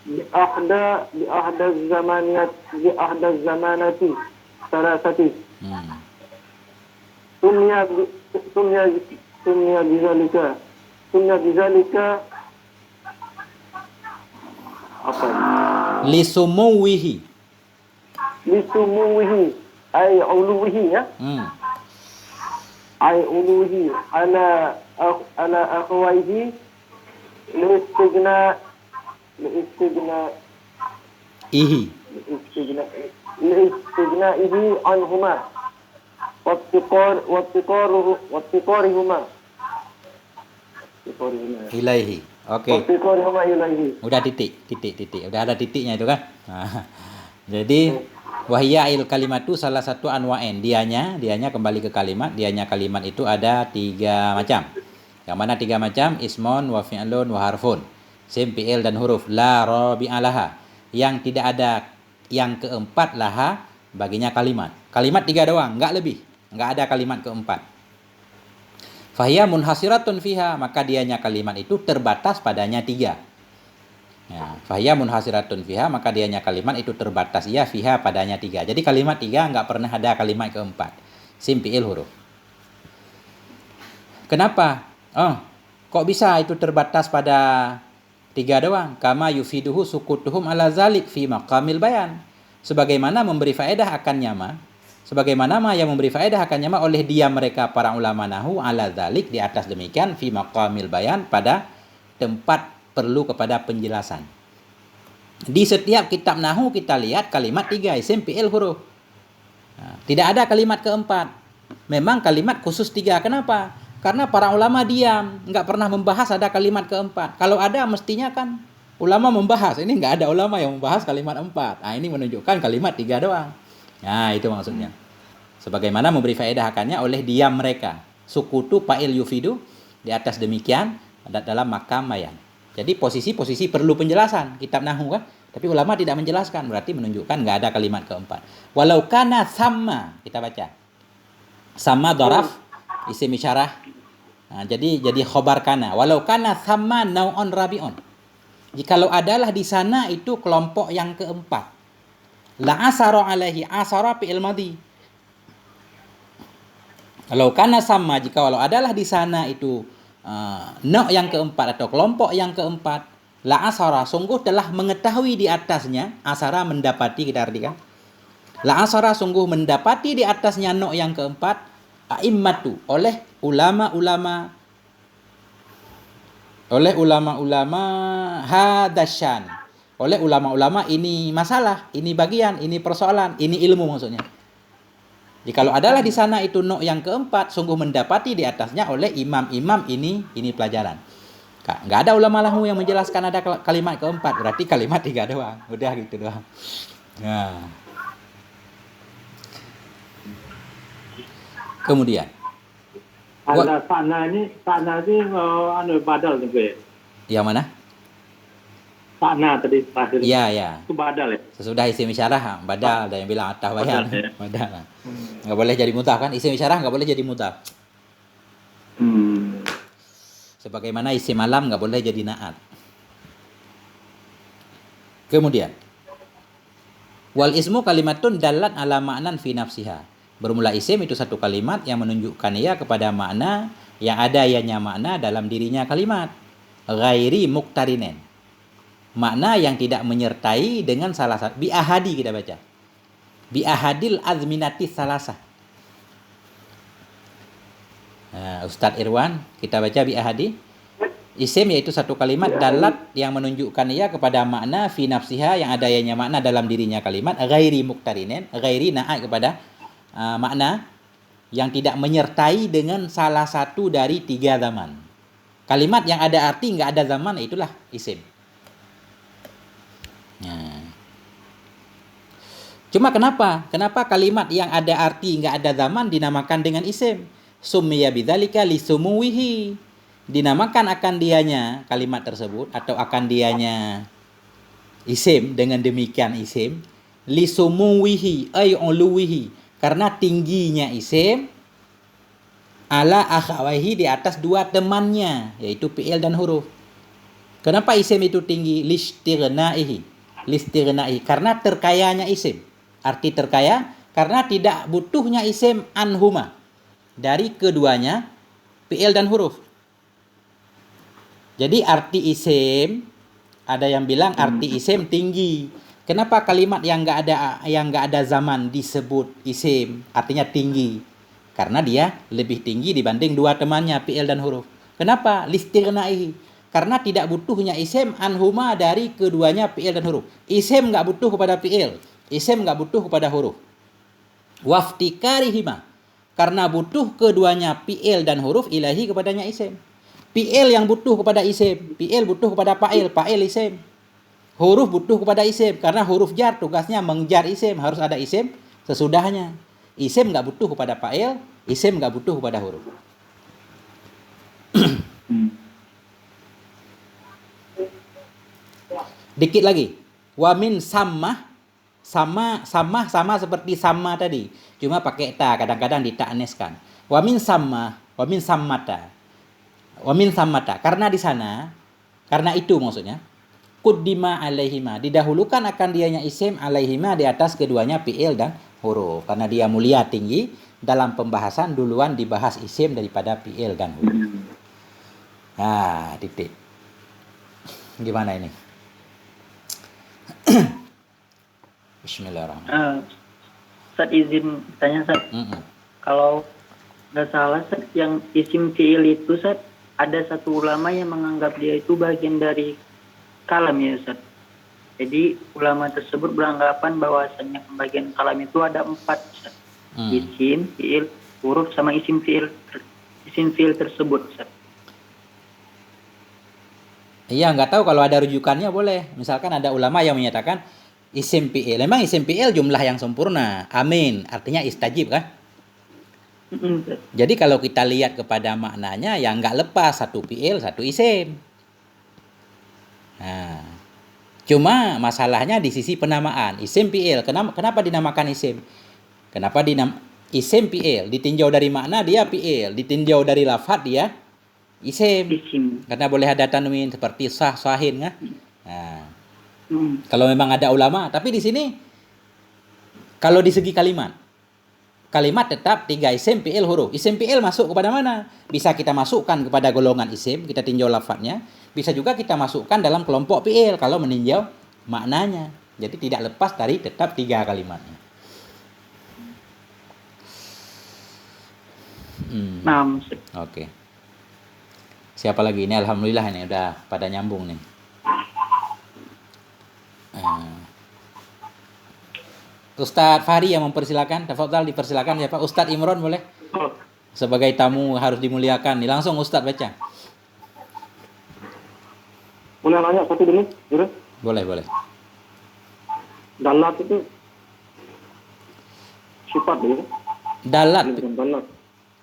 بأحد الزمانات ثلاثة سمي بذلك apa? Lisumuwihi ay uluhi ya. Ay uluhi ala akhwaihi ihi لاستغنائه عنهما وابتقارهما ilaihi. Oke. وابتقارهما إليه. Udah titik. Udah ada titiknya itu kan. Nah, jadi wahiya'il kalimatu salah satu anwa'in. Dianya kembali ke kalimat. Kalimat itu ada 3 macam. Yang mana 3 macam? Ismun, wa fi'lun, wa harfun. Sim, fi'il, dan huruf. La rabi'alaha. Yang tidak ada yang keempat laha baginya kalimat. Kalimat 3 doang, enggak lebih. Enggak ada kalimat keempat. Fahiya munhasiratun fiha, maka dianya kalimat itu terbatas padanya 3. Ya, fahiya munhasiratun fiha, maka dianya kalimat itu terbatas ya fiha padanya 3. Jadi kalimat 3 enggak pernah ada kalimat keempat. Sim, fi'il, huruf. Kenapa? Kok bisa itu terbatas pada 3 doang? Kama yufiduhu sukutuhum ala zalik fi maqamil bayan. Sebagaimana memberi faedah akan nyama. Sebagaimana yang memberi faedah akan nyama oleh diam mereka para ulama nahu ala zalik, di atas demikian, fi maqamil bayan, pada tempat perlu kepada penjelasan. Di setiap kitab nahu kita lihat kalimat 3, isim, fi'il, huruf. Nah, tidak ada kalimat keempat. Memang kalimat khusus 3. Kenapa? Karena para ulama diam, nggak pernah membahas ada kalimat keempat. Kalau ada mestinya kan ulama membahas. Ini nggak ada ulama yang membahas kalimat 4. Nah, ini menunjukkan kalimat 3 doang. Nah, itu maksudnya. Sebagaimana memberi faedah akannya oleh diam mereka. Sukutu fa'il yufidu, di atas demikian dalam makam bayan. Jadi posisi-posisi perlu penjelasan kitab nahwu kan. Tapi ulama tidak menjelaskan, berarti menunjukkan nggak ada kalimat keempat. Walau kana sama, kita baca. Sama dharaf, isim isyarah. Nah, jadi khobar kana. Walau kana sama nau'on rabi'on. Jikalau adalah di sana itu kelompok yang keempat. La asara alaihi, asara fi'il madhi. Kalau kana sama, jika walau adalah di sana itu yang keempat atau kelompok yang keempat, la asara, sungguh telah mengetahui di atasnya, asara mendapati, kita artikan. La asara, sungguh mendapati di atasnya yang keempat, a'immatu, oleh ulama-ulama hadasyan. Oleh ulama-ulama ini masalah, ini bagian, ini persoalan, ini ilmu maksudnya. Jadi kalau adalah di sana itu yang keempat, sungguh mendapati di atasnya oleh imam-imam ini pelajaran. Nggak ada ulama lahu yang menjelaskan ada kalimat keempat, berarti kalimat 3 doang. Udah gitu doang. Nah. Kemudian. Ada sana ini badal juga ya? Yang mana? Sana tadi terakhir. Iya. Itu badal ya? Sesudah isim isyarah, badal. Ada yang bilang atah bayan. Badal, ya? Nggak boleh jadi mudhaf kan? Isim isyarah nggak boleh jadi mudhaf. Sebagaimana isim alam nggak boleh jadi naat. Kemudian, wal ismu kalimatun dalat ala ma'nan fi nafsiha. Bermula isim itu satu kalimat yang menunjukkan ia kepada makna yang ada ianya makna dalam dirinya kalimat. Ghairi muqtarinen. Makna yang tidak menyertai dengan salah satu. Bi ahadi kita baca. Bi ahadil azminati salasah. Ustadz Irwan, kita baca bi ahadi. Isim yaitu satu kalimat dalat yang menunjukkan ia kepada makna fi nafsiha yang ada ianya makna dalam dirinya kalimat. Ghairi muqtarinen. Ghairi naik kepada makna yang tidak menyertai dengan salah satu dari 3 zaman. Kalimat yang ada arti nggak ada zaman, itulah isim. Nah. Cuma kenapa? Kenapa kalimat yang ada arti nggak ada zaman dinamakan dengan isim? Summiya bidzalika lisumuwihi. Dinamakan akan dianya kalimat tersebut atau akan dianya isim dengan demikian isim lisumuwihi ay uluwihi, karena tingginya isim ala akhawaihi, di atas 2 temannya yaitu fi'il dan huruf. Kenapa isim itu tinggi? Listirnaihi, karena terkayanya isim. Arti terkaya karena tidak butuhnya isim anhuma, dari keduanya fi'il dan huruf. Jadi arti isim, ada yang bilang arti isim tinggi. Kenapa kalimat yang nggak ada zaman disebut isim, artinya tinggi? Karena dia lebih tinggi dibanding 2 temannya fi'il dan huruf. Kenapa? Listirnaihi, karena tidak butuhnya isim anhuma, dari keduanya fi'il dan huruf. Isim nggak butuh kepada fi'il, isim nggak butuh kepada huruf. Waftikarihima, karena butuh keduanya fi'il dan huruf ilahi kepadanya isim. Fi'il yang butuh kepada isim, fi'il butuh kepada fa'il, fa'il isim. Huruf butuh kepada isim, karena huruf jar tugasnya mengjar isim, harus ada isim sesudahnya. Isim nggak butuh kepada fa'il, isim nggak butuh kepada huruf. Dikit lagi. Wamin sama seperti sama tadi, cuma pakai ta, kadang-kadang ditaneskan. Wamin sammata. Karena di sana, karena itu maksudnya, kuddima alaihima, didahulukan akan dianya isim alaihima, di atas keduanya fi'il dan huruf, karena dia mulia tinggi. Dalam pembahasan duluan dibahas isim daripada fi'il dan huruf. Nah, titik. Gimana ini? Bismillahirrahmanirrahim. Ustaz izin tanya, Ustaz. Kalau nggak salah, Ustaz, yang isim fi'il itu, Ustaz, ada satu ulama yang menganggap dia itu bagian dari kalam ya, Ustaz. Jadi ulama tersebut beranggapan bahwasanya pembagian kalam itu ada 4, Ustaz. Isim, fi'il, huruf, sama isim fi'il tersebut, Ustaz. Iya, nggak tahu, kalau ada rujukannya boleh. Misalkan ada ulama yang menyatakan isim fi'il. Memang isim fi'il jumlah yang sempurna. Amin, artinya istajib kan? Jadi kalau kita lihat kepada maknanya, ya nggak lepas satu fi'il, satu isim. Nah, cuma masalahnya di sisi penamaan. Isim fi'il, kenapa dinamakan isim? Kenapa isim fi'il? Ditinjau dari makna dia fi'il, ditinjau dari lafaz dia isim. Karena boleh ada tanwin seperti sahin kan? Nah, kalau memang ada ulama, tapi di sini kalau di segi kalimat tetap 3 isim fi'il huruf. Isim fi'il masuk kepada mana? Bisa kita masukkan kepada golongan isim, kita tinjau lafadznya. Bisa juga kita masukkan dalam kelompok fi'il kalau meninjau maknanya. Jadi tidak lepas dari tetap 3 kalimatnya. Oke. Siapa lagi? Ini alhamdulillah ini udah pada nyambung nih. Ustadz Fahri yang mempersilakan. Tafadhal dipersilakan ya Pak. Ustadz Imron boleh? Sebagai tamu harus dimuliakan. Nih langsung Ustadz baca. Boleh nanya satu dulu, Jure? Boleh. Dalat itu sifat dulu. Dalat. Dalat.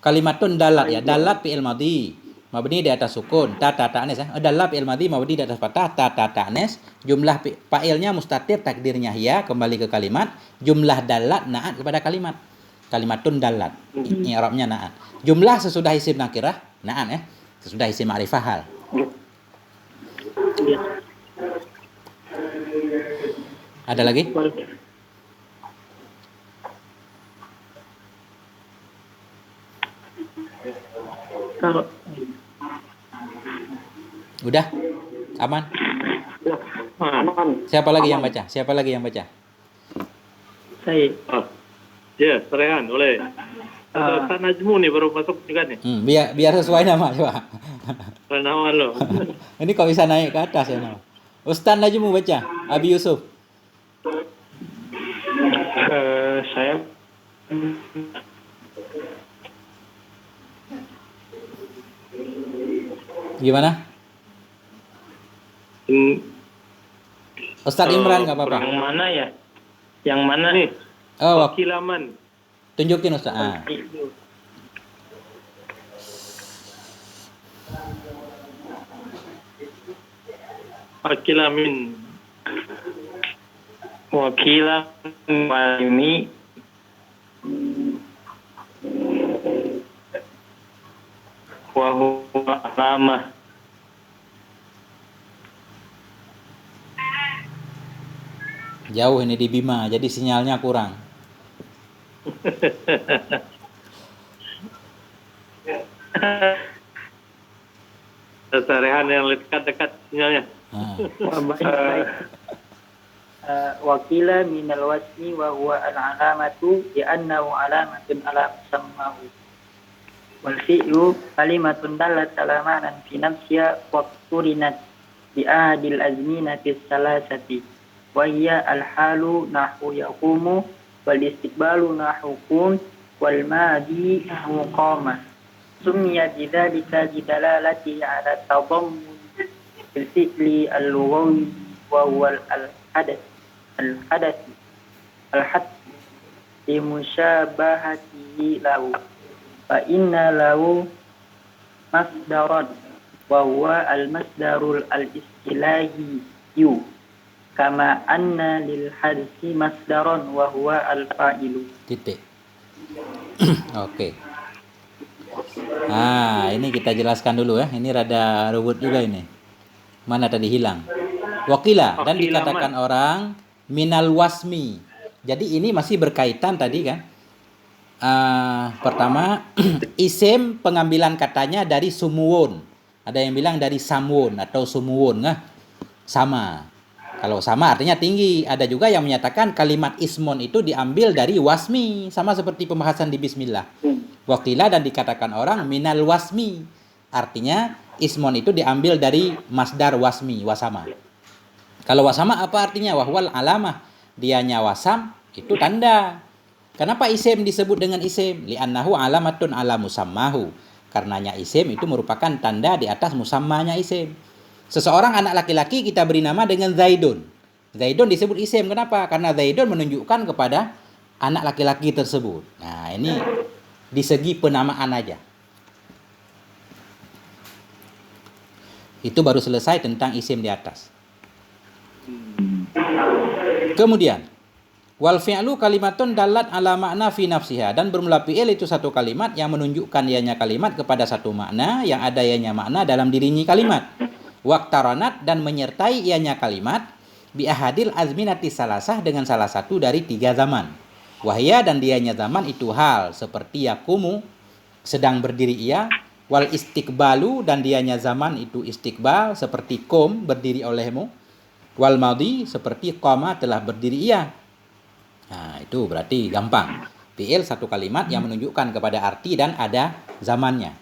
Kalimatun dalat ya. Dalat fi'il madhi. Mabni di atas sukun, ta ta'anes ya. Dalat fi'il madhi mabni di atas fathah, ta ta'anes. Jumlah fa'ilnya mustatir, takdirnya ya, kembali ke kalimat. Jumlah dalat na'at kepada kalimat. Kalimatun dalat. I'rabnya na'at. Jumlah sesudah isim nakirah, na'at ya. Sesudah isim ma'rifah hal. Ada lagi? Kalau udah? Aman? Ya, aman. Siapa lagi yang baca? saya Ya, Rehan, boleh. Ustaz Najmu nih baru masuk juga nih. Biar sesuai nama coba. Nama lo. Ini kok bisa naik ke atas ya nama? Ustaz Najmu baca. Abi Yusuf. Saya Gimana? Ustadz Imran nggak apa-apa. Yang mana ya? Yang mana? Nih, Oh, wakilaman. tunjukin Ustadz. Ah. Wakilamin. Wakilan ini wa huwa alamah. Jauh ini di Bima, jadi sinyalnya kurang. Rehan yang dekat-dekat sinyalnya. Ah. Baik. Wakila minal wasmi wa huwa al-alamatu li'annahu alamatun ala musammahu. Wal fi'lu kalimatun dalat ala ma'nan fi nafsiha wa qurinat bi ahadil azminati salasati wa hiya al-halu nahu yaqumu wal istiqbalu nahu qum wal madi nahu qama. Summiya bidzalika bidalalati ala tadammun bil fi'li al-lughawi wa huwa al-hadath al-hadd li musyabahatihi lahu fa inna lahu masdaran wa huwa al-masdarul al-istilahi kama anna lil hadsi masdaran wa huwa al-fa'ilu. Titik. Oke. Nah, ini kita jelaskan dulu ya. Ini rada ruwet juga ini. Mana tadi hilang? Wakila dan dikatakan orang minal wasmi. Jadi ini masih berkaitan tadi kan. Pertama isim pengambilan katanya dari sumuwun. Ada yang bilang dari samwun atau sumuwun nah. Sama. Kalau sama artinya tinggi. Ada juga yang menyatakan kalimat ismun itu diambil dari wasmi, sama seperti pembahasan di bismillah. Wakila dan dikatakan orang minal wasmi. Artinya ismun itu diambil dari masdar wasmi, wasama. Kalau wasama apa artinya? Wahwal alamah. Dianya wasam itu tanda. Kenapa isim disebut dengan isim? Li'annahu alamatun ala musammahu. Karenanya isim itu merupakan tanda di atas musammanya isim. Seseorang anak laki-laki kita beri nama dengan Zaidun. Zaidun disebut isim. Kenapa? Karena Zaidun menunjukkan kepada anak laki-laki tersebut. Nah, ini di segi penamaan aja. Itu baru selesai tentang isim di atas. Kemudian wal fi'lu kalimatun dalat ala makna fi nafsiha, dan bermula fi'il itu satu kalimat yang menunjukkan ianya kalimat kepada satu makna yang ada ianya makna dalam dirinya kalimat. Waqtaranat dan menyertai ianya kalimat bi ahadil azminati salasah dengan salah satu dari 3 zaman. Wahya dan dianya zaman itu hal seperti yakumu sedang berdiri ia, wal istiqbalu dan dianya zaman itu istiqbal seperti kum berdiri olehmu, wal madhi seperti qama telah berdiri ia. Nah, itu berarti gampang. Fi'il satu kalimat yang menunjukkan kepada arti dan ada zamannya.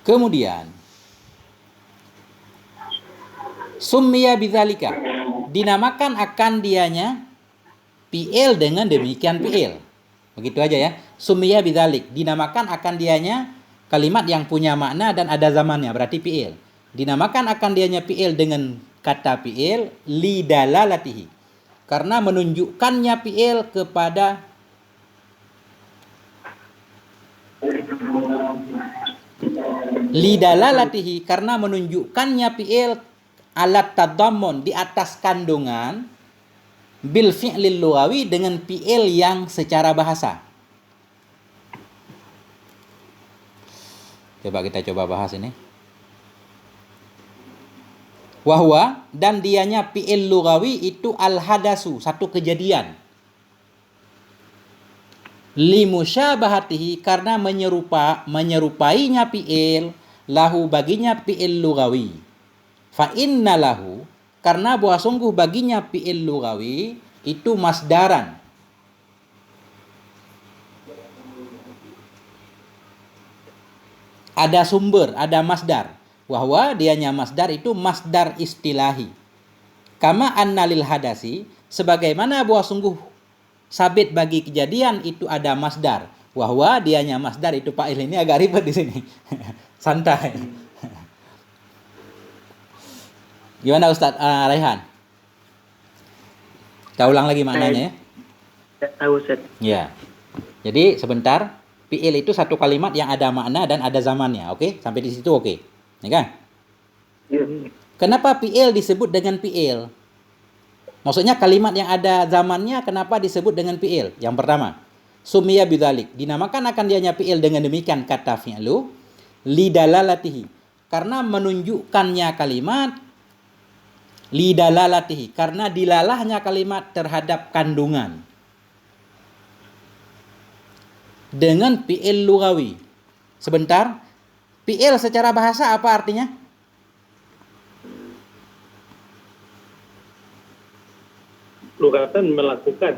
Kemudian summiya bidzalika, dinamakan akan dianya fi'il dengan demikian fi'il. Begitu aja ya. Summiya bidzalik, dinamakan akan dianya kalimat yang punya makna dan ada zamannya, berarti fi'il. Dinamakan akan dianya fi'il dengan kata fi'il lidalalatihi, karena menunjukkannya fi'il kepada lidalalatihi, karena menunjukkannya fi'il alat tadammun di atas kandungan bil fi'lil lughawi dengan fi'il yang secara bahasa. Coba kita bahas ini. Wahwa dan dianya fi'il lughawi itu al-hadasu, satu kejadian. Limusyabahatihi, karena menyerupainya fi'il lahu baginya fi'il lughawi. Fa inna lahu, karena bahwa sungguh baginya fi'il lughawi itu masdaran. Ada sumber, ada masdar. Wahwa dianya masdar itu masdar istilahi. Kama anna lil hadasi, sebagaimana bahwa sungguh sabit bagi kejadian itu ada masdar. Wahwa dianya masdar itu fa'il. Ini agak ribet di sini. Santai. Gimana Ustaz Raihan? Kita ulang lagi maknanya ya. Tidak tahu Ustaz. Ya. Jadi sebentar, fi'il itu satu kalimat yang ada makna dan ada zamannya, oke? Sampai di situ oke. Ya kan? Kenapa fi'il disebut dengan fi'il? Maksudnya kalimat yang ada zamannya kenapa disebut dengan fi'il? Yang pertama, summiya bidzalik, dinamakan akan dianya fi'il dengan demikian kata fi'lu lidalalatihi, karena menunjukkannya kalimat, lidalalatihi, karena dilalahnya kalimat terhadap kandungan. Dengan fi'il lughawi. Sebentar, fi'il secara bahasa apa artinya? Lugatan melakukan.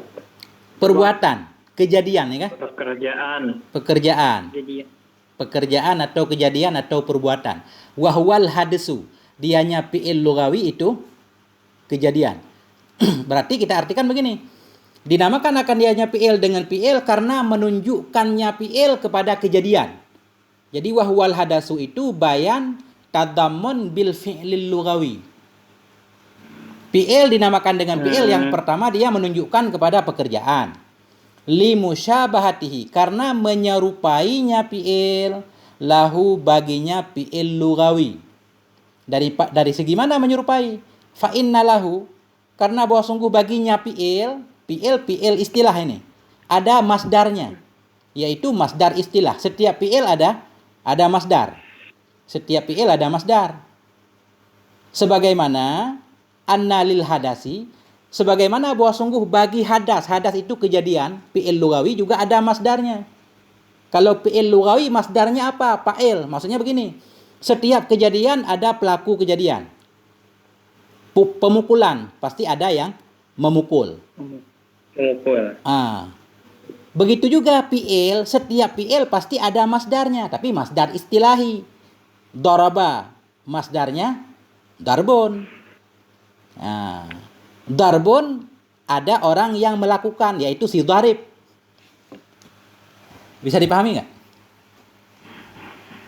Perbuatan, kejadian ya kan? Pekerjaan. Jadi Pekerjaan atau kejadian atau perbuatan. Wahwal hadesu, dianya fi'il lughawi itu kejadian. Berarti kita artikan begini. Dinamakan akan dianya fi'il dengan fi'il karena menunjukkannya fi'il kepada kejadian. Jadi wahwal hadasu itu bayan tadammun bil fi'lil lughawi. Fi'il dinamakan dengan fi'il yang pertama dia menunjukkan kepada pekerjaan. Limusyabahatihi, karena menyerupainya fi'il lahu baginya fi'il lughawi. Dari segi mana menyerupai? Fa inna lahu, karena bahwa sungguh baginya fi'il istilah ini ada masdarnya, yaitu masdar istilah. Setiap fi'il ada masdar. Setiap fi'il ada masdar. Sebagaimana anna lil hadasi, sebagaimana bahwa sungguh bagi hadas itu kejadian, fi'il lughawi juga ada masdarnya. Kalau fi'il lughawi masdarnya apa? Fa'il. Maksudnya begini, setiap kejadian ada pelaku kejadian. Pemukulan pasti ada yang memukul. Begitu juga fi'il, setiap fi'il pasti ada masdarnya, tapi masdar istilahi. Daraba, masdarnya darbun. Darbun ada orang yang melakukan, yaitu si dharib. Bisa dipahami nggak?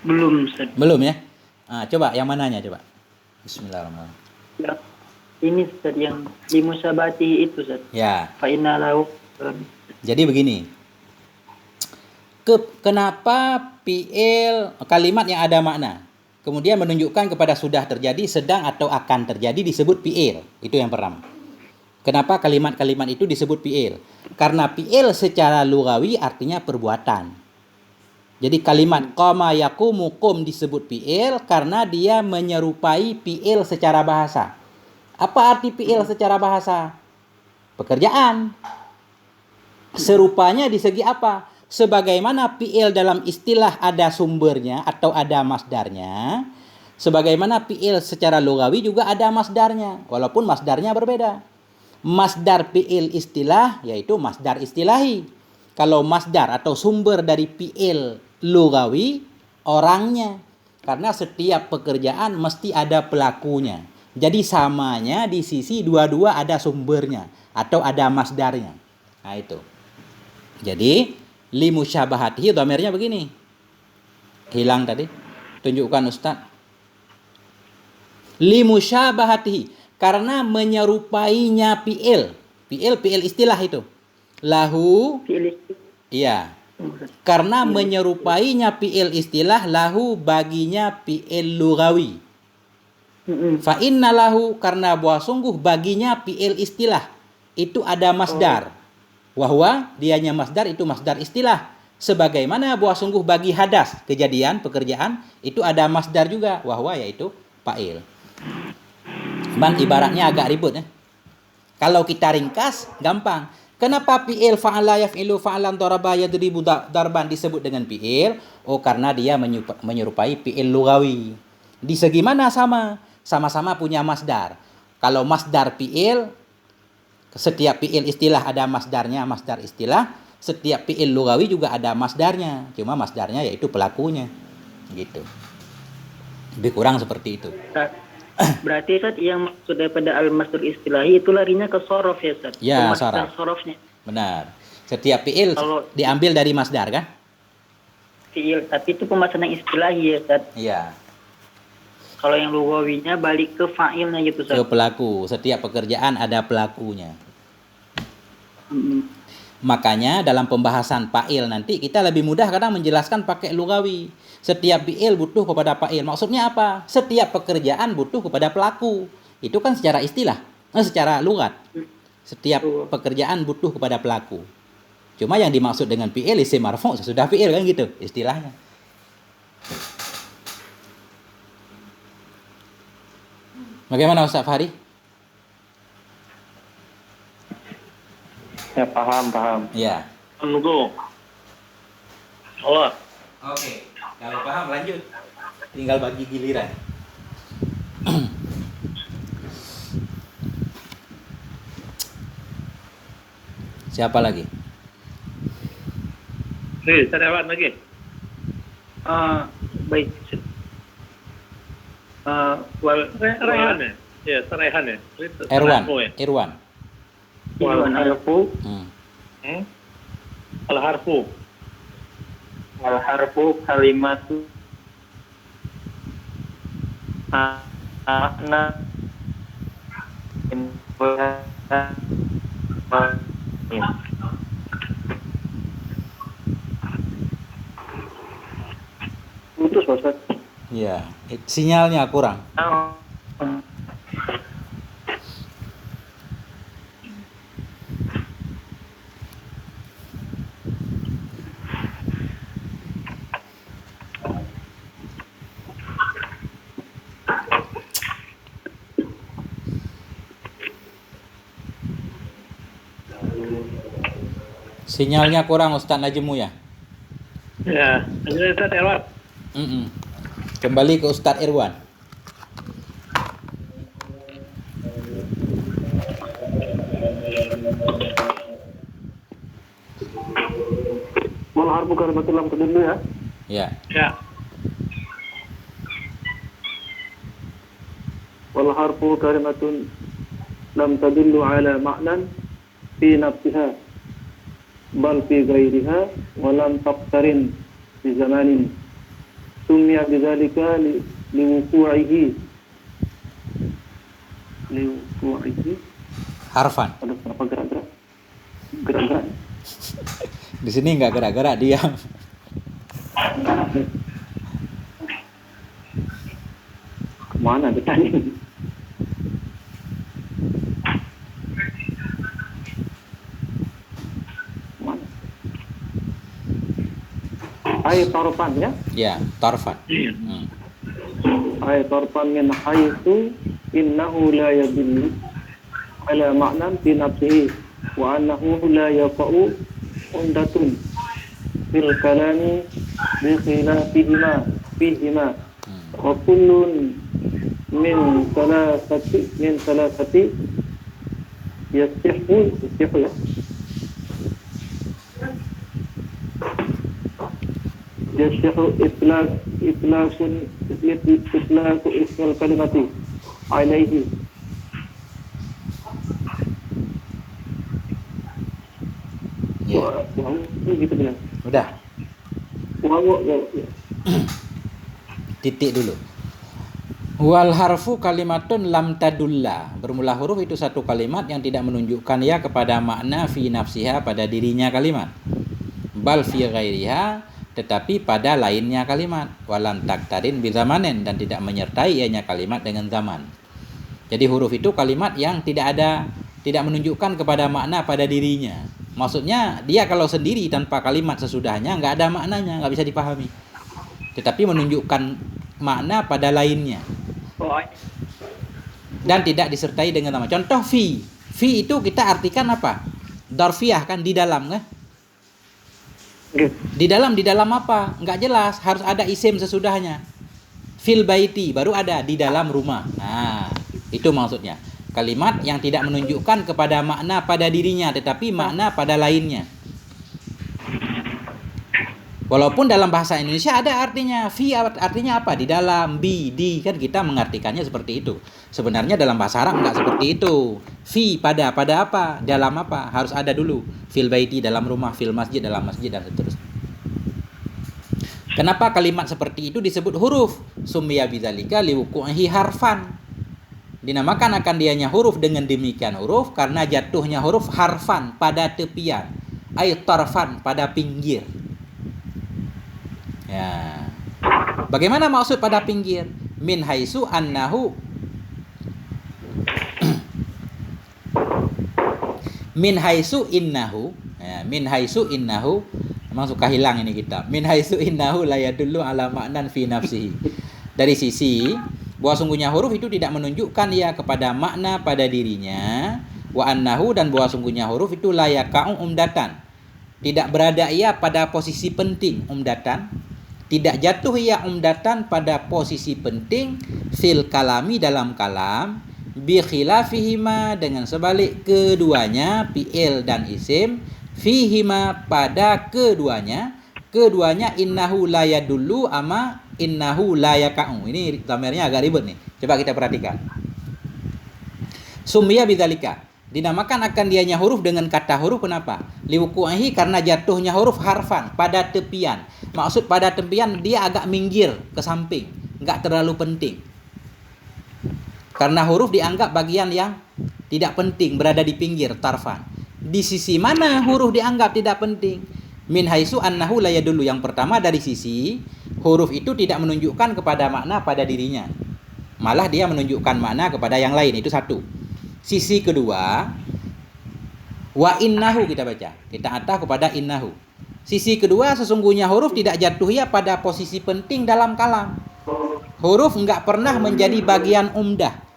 belum Ustaz. Belum ya? Coba yang mananya coba. Bismillahirrahmanirrahim. Ya, ini Ustaz yang limusabati itu Ustaz. Ya. Fa inna lahu. Jadi begini. Kenapa fi'il kalimat yang ada makna kemudian menunjukkan kepada sudah terjadi, sedang atau akan terjadi disebut fi'il? Itu yang pertama. Kenapa kalimat-kalimat itu disebut fi'il? Karena fi'il secara lughawi artinya perbuatan. Jadi kalimat qama yaqumu qum disebut fi'il karena dia menyerupai fi'il secara bahasa. Apa arti fi'il secara bahasa? Pekerjaan. Serupanya di segi apa? Sebagaimana fi'il dalam istilah ada sumbernya atau ada masdarnya, sebagaimana fi'il secara lughawi juga ada masdarnya, walaupun masdarnya berbeda. Masdar fi'il istilah yaitu masdar istilahi. Kalau masdar atau sumber dari fi'il lughawi orangnya, karena setiap pekerjaan mesti ada pelakunya. Jadi samanya di sisi dua-dua ada sumbernya atau ada masdarnya. Nah itu. Jadi limusyabahatihi dhamirnya begini. Hilang tadi. Tunjukkan Ustaz. Limusyabahatihi, karena menyerupainya fi'il. Fi'il istilah itu. Lahu. Iya. Karena menyerupainya fi'il istilah lahu baginya fi'il lughawi. Fa inna lahu, karena bahwa sungguh baginya fi'il istilah itu ada masdar. Wahwa dianya masdar itu masdar istilah. Sebagaimana bahwa sungguh bagi hadas kejadian pekerjaan itu ada masdar juga. Wahwa yaitu fa'il. Cuman ibaratnya agak ribut ya. Kalau kita ringkas gampang. Kenapa fi'il fa'ala yaf'ilu fa'alan daraba yadribu darban disebut dengan fi'il? Oh karena dia menyerupai fi'il lughawi. Di segi mana sama? Sama-sama punya masdar. Kalau masdar fi'il, setiap fi'il istilah ada masdarnya, masdar istilah. Setiap fi'il lughawi juga ada masdarnya. Cuma masdarnya yaitu pelakunya. Gitu. Lebih kurang seperti itu. Berarti Ustaz yang maksud daripada al-masdar istilahi itu larinya ke sorof ya Ustaz? Ya, masdar sorofnya. Benar. Setiap fi'il diambil dari masdar kan? Fi'il, tapi itu pemasangan istilahi ya Ustaz? Iya. Kalau yang lugawinya balik ke fa'ilnya gitu, Ke Ustaz. pelaku. Setiap pekerjaan ada pelakunya. Mm-mm. Makanya dalam pembahasan fa'il nanti kita lebih mudah kadang menjelaskan pakai lugawi. Setiap fi'il butuh kepada fa'il. Maksudnya apa? Setiap pekerjaan butuh kepada pelaku. Itu kan secara istilah, secara lugat. Setiap pekerjaan butuh kepada pelaku. Cuma yang dimaksud dengan fi'il isim marfu' sesudah fi'il kan gitu istilahnya. Bagaimana Ustaz Fahri? Ya, paham. Ya. Menunggu. Allah. Oke, kalau paham lanjut. Tinggal bagi giliran. Siapa lagi? Sariawan lagi. Baik. Rehan ya? Ya, Rehan ya. Irwan. Sarahmu ya? Irwan. Wal harfu Al-harfu. wal harfu kalimatu makna Putus, Ustaz. Ya, sinyalnya kurang. Sinyalnya kurang Ustaz Najmu ya. Ya, lanjut Ustaz Irwan. Kembali ke Ustadz Irwan. Wal harfu kalimatul lam tadullu ya. Ya. Ya. Wal harfu kalimatun lam tadullu ala ma'nan fi nafsiha bal fi ghairiha wa lam taqtarin bi zamanin summiya bidzalika liwuqu'ihi Harfan. Aduh, kenapa gerak-gerak Di sini nggak gerak-gerak, diam. kemana bertanya. Mana? Ay tarfan ya. Ya, tarfan. Ay tarfan min haythu innahu la yadullu ala ma'nan fi nafsihi wa annahu la yaqa'u undatun fil kalami bi khilafihima fihima wa kullun min salasati yasihu ya yasihu itlaqu ismil kalimati alaihi. Ya. Wah, gitu bilang. Udah, Wah. titik dulu. Wal harfu kalimatun lam tadulla. Bermula huruf itu satu kalimat yang tidak menunjukkan ya kepada makna fi nafsiha pada dirinya kalimat. Bal fi ghairiha, tetapi pada lainnya kalimat. Walam taktarin bi zamanin, dan tidak menyertai ianya kalimat dengan zaman. Jadi huruf itu kalimat yang tidak menunjukkan kepada makna pada dirinya. Maksudnya dia kalau sendiri tanpa kalimat sesudahnya nggak ada maknanya, nggak bisa dipahami. Tetapi menunjukkan makna pada lainnya. Dan tidak disertai dengan nama. Contoh fi. Fi itu kita artikan apa? Darfiyah kan, di dalam kan? Di dalam apa? Nggak jelas, harus ada isim sesudahnya. Fil baiti, baru ada di dalam rumah. Nah, itu maksudnya. Kalimat yang tidak menunjukkan kepada makna pada dirinya, tetapi makna pada lainnya. Walaupun dalam bahasa Indonesia ada artinya. Fi artinya apa? Di dalam, di, kan kita mengartikannya seperti itu. Sebenarnya dalam bahasa Arab enggak seperti itu. Fi pada apa? Dalam apa? Harus ada dulu. Fil baiti dalam rumah, fil masjid dalam masjid, dan seterusnya. Kenapa kalimat seperti itu disebut huruf? Summiya bidzalika liwuqu'ihi harfan. Dinamakan akan dianya huruf dengan demikian huruf karena jatuhnya huruf harfan pada tepian, ay tarfan pada pinggir. Ya. Bagaimana maksud pada pinggir? Min haitsu annahu min haitsu innahu, ya, min haitsu innahu, memang suka hilang ini kita. Min haitsu innahu la yadullu ala ma'nan fi nafsihi. Dari sisi bahwa sungguhnya huruf itu tidak menunjukkan ia kepada makna pada dirinya, wa annahu, dan bahwa sungguhnya huruf itu la yaka'u umdatan, tidak berada ia pada posisi penting, umdatan, tidak jatuh ia umdatan pada posisi penting, fil kalami, dalam kalam, bi khilafihima, dengan sebalik keduanya, fi'il dan isim, fihima, pada keduanya innahu la yadullu ama innahu la yaka'u. Ini dhamirnya agak ribet nih. Coba kita perhatikan. Summiya bidzalika, dinamakan akan dianya huruf dengan kata huruf, kenapa? Liwuqu'ihi, karena jatuhnya huruf harfan pada tepian. Maksud pada tepian dia agak minggir ke samping, enggak terlalu penting. Karena huruf dianggap bagian yang tidak penting, berada di pinggir, tarfan. Di sisi mana huruf dianggap tidak penting? Min haitsu annahu la yadullu. Yang pertama, dari sisi huruf itu tidak menunjukkan kepada makna pada dirinya, malah dia menunjukkan makna kepada yang lain. Itu satu. Sisi kedua, wa innahu, kita baca, kita atah kepada innahu. Sisi kedua, sesungguhnya huruf tidak jatuh ya pada posisi penting dalam kalam. Huruf enggak pernah menjadi bagian umdah.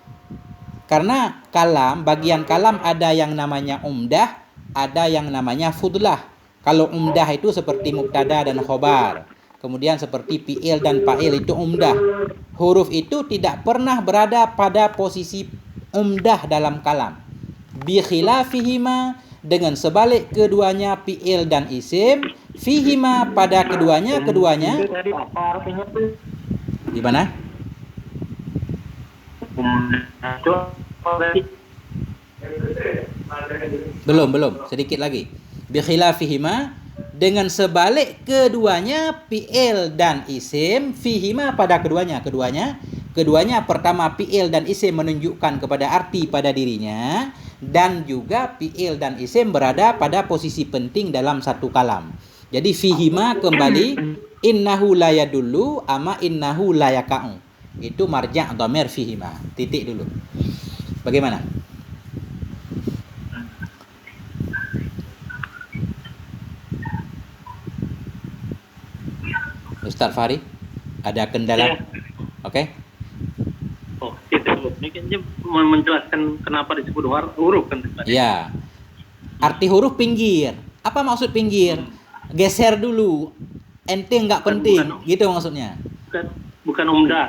Karena kalam, bagian kalam ada yang namanya umdah, ada yang namanya fudlah. Kalau umdah itu seperti mubtada dan khobar. Kemudian seperti fi'il dan fa'il, itu umdah. Huruf itu tidak pernah berada pada posisi umdah dalam kalam. Bi khilafihima, dengan sebalik keduanya fi'il dan isim, fihima, pada keduanya di mana? Belum, sedikit lagi. Bi khilafihima, dengan sebalik keduanya fi'il dan isim, fihima, pada keduanya pertama fi'il dan isim menunjukkan kepada arti pada dirinya, dan juga fi'il dan isim berada pada posisi penting dalam satu kalam. Jadi fihima kembali innahu la yadullu ama innahu la yaka'u. Itu marja' dhamir fihima. Titik dulu. Bagaimana? Ustaz Fahri, ada kendala? Ya. Oke. Oh, itu. Ini menjelaskan kenapa disebut huruf kan? Ya. Arti huruf pinggir. Apa maksud pinggir? Geser dulu. Ente nggak penting, gitu maksudnya. Bukan umdah.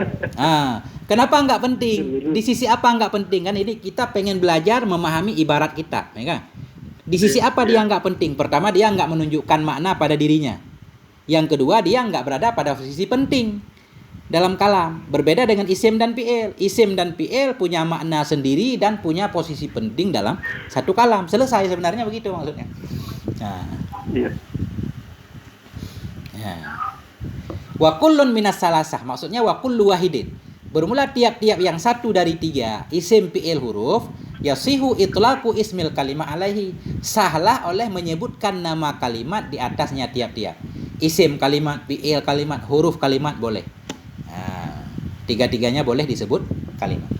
Kenapa nggak penting? Di sisi apa nggak penting? Kan ini kita pengen belajar memahami ibarat kita, ya kan? Di sisi apa dia nggak penting? Pertama, dia nggak menunjukkan makna pada dirinya. Yang kedua, dia nggak berada pada posisi penting dalam kalam. Berbeda dengan isim dan fi'il. Isim dan fi'il punya makna sendiri dan punya posisi penting dalam satu kalam. Selesai, sebenarnya begitu maksudnya. Nah. Iya. Ya. Wa kullun minas salasah, maksudnya wa kullu wahidin, bermula tiap-tiap yang satu dari tiga isim fi'il huruf, yasihu itlaqu ismil kalimah alaihi, sahlah oleh menyebutkan nama kalimat di atasnya tiap-tiap. Isim kalimat, fi'il kalimat, huruf kalimat boleh. Nah, tiga-tiganya boleh disebut kalimat.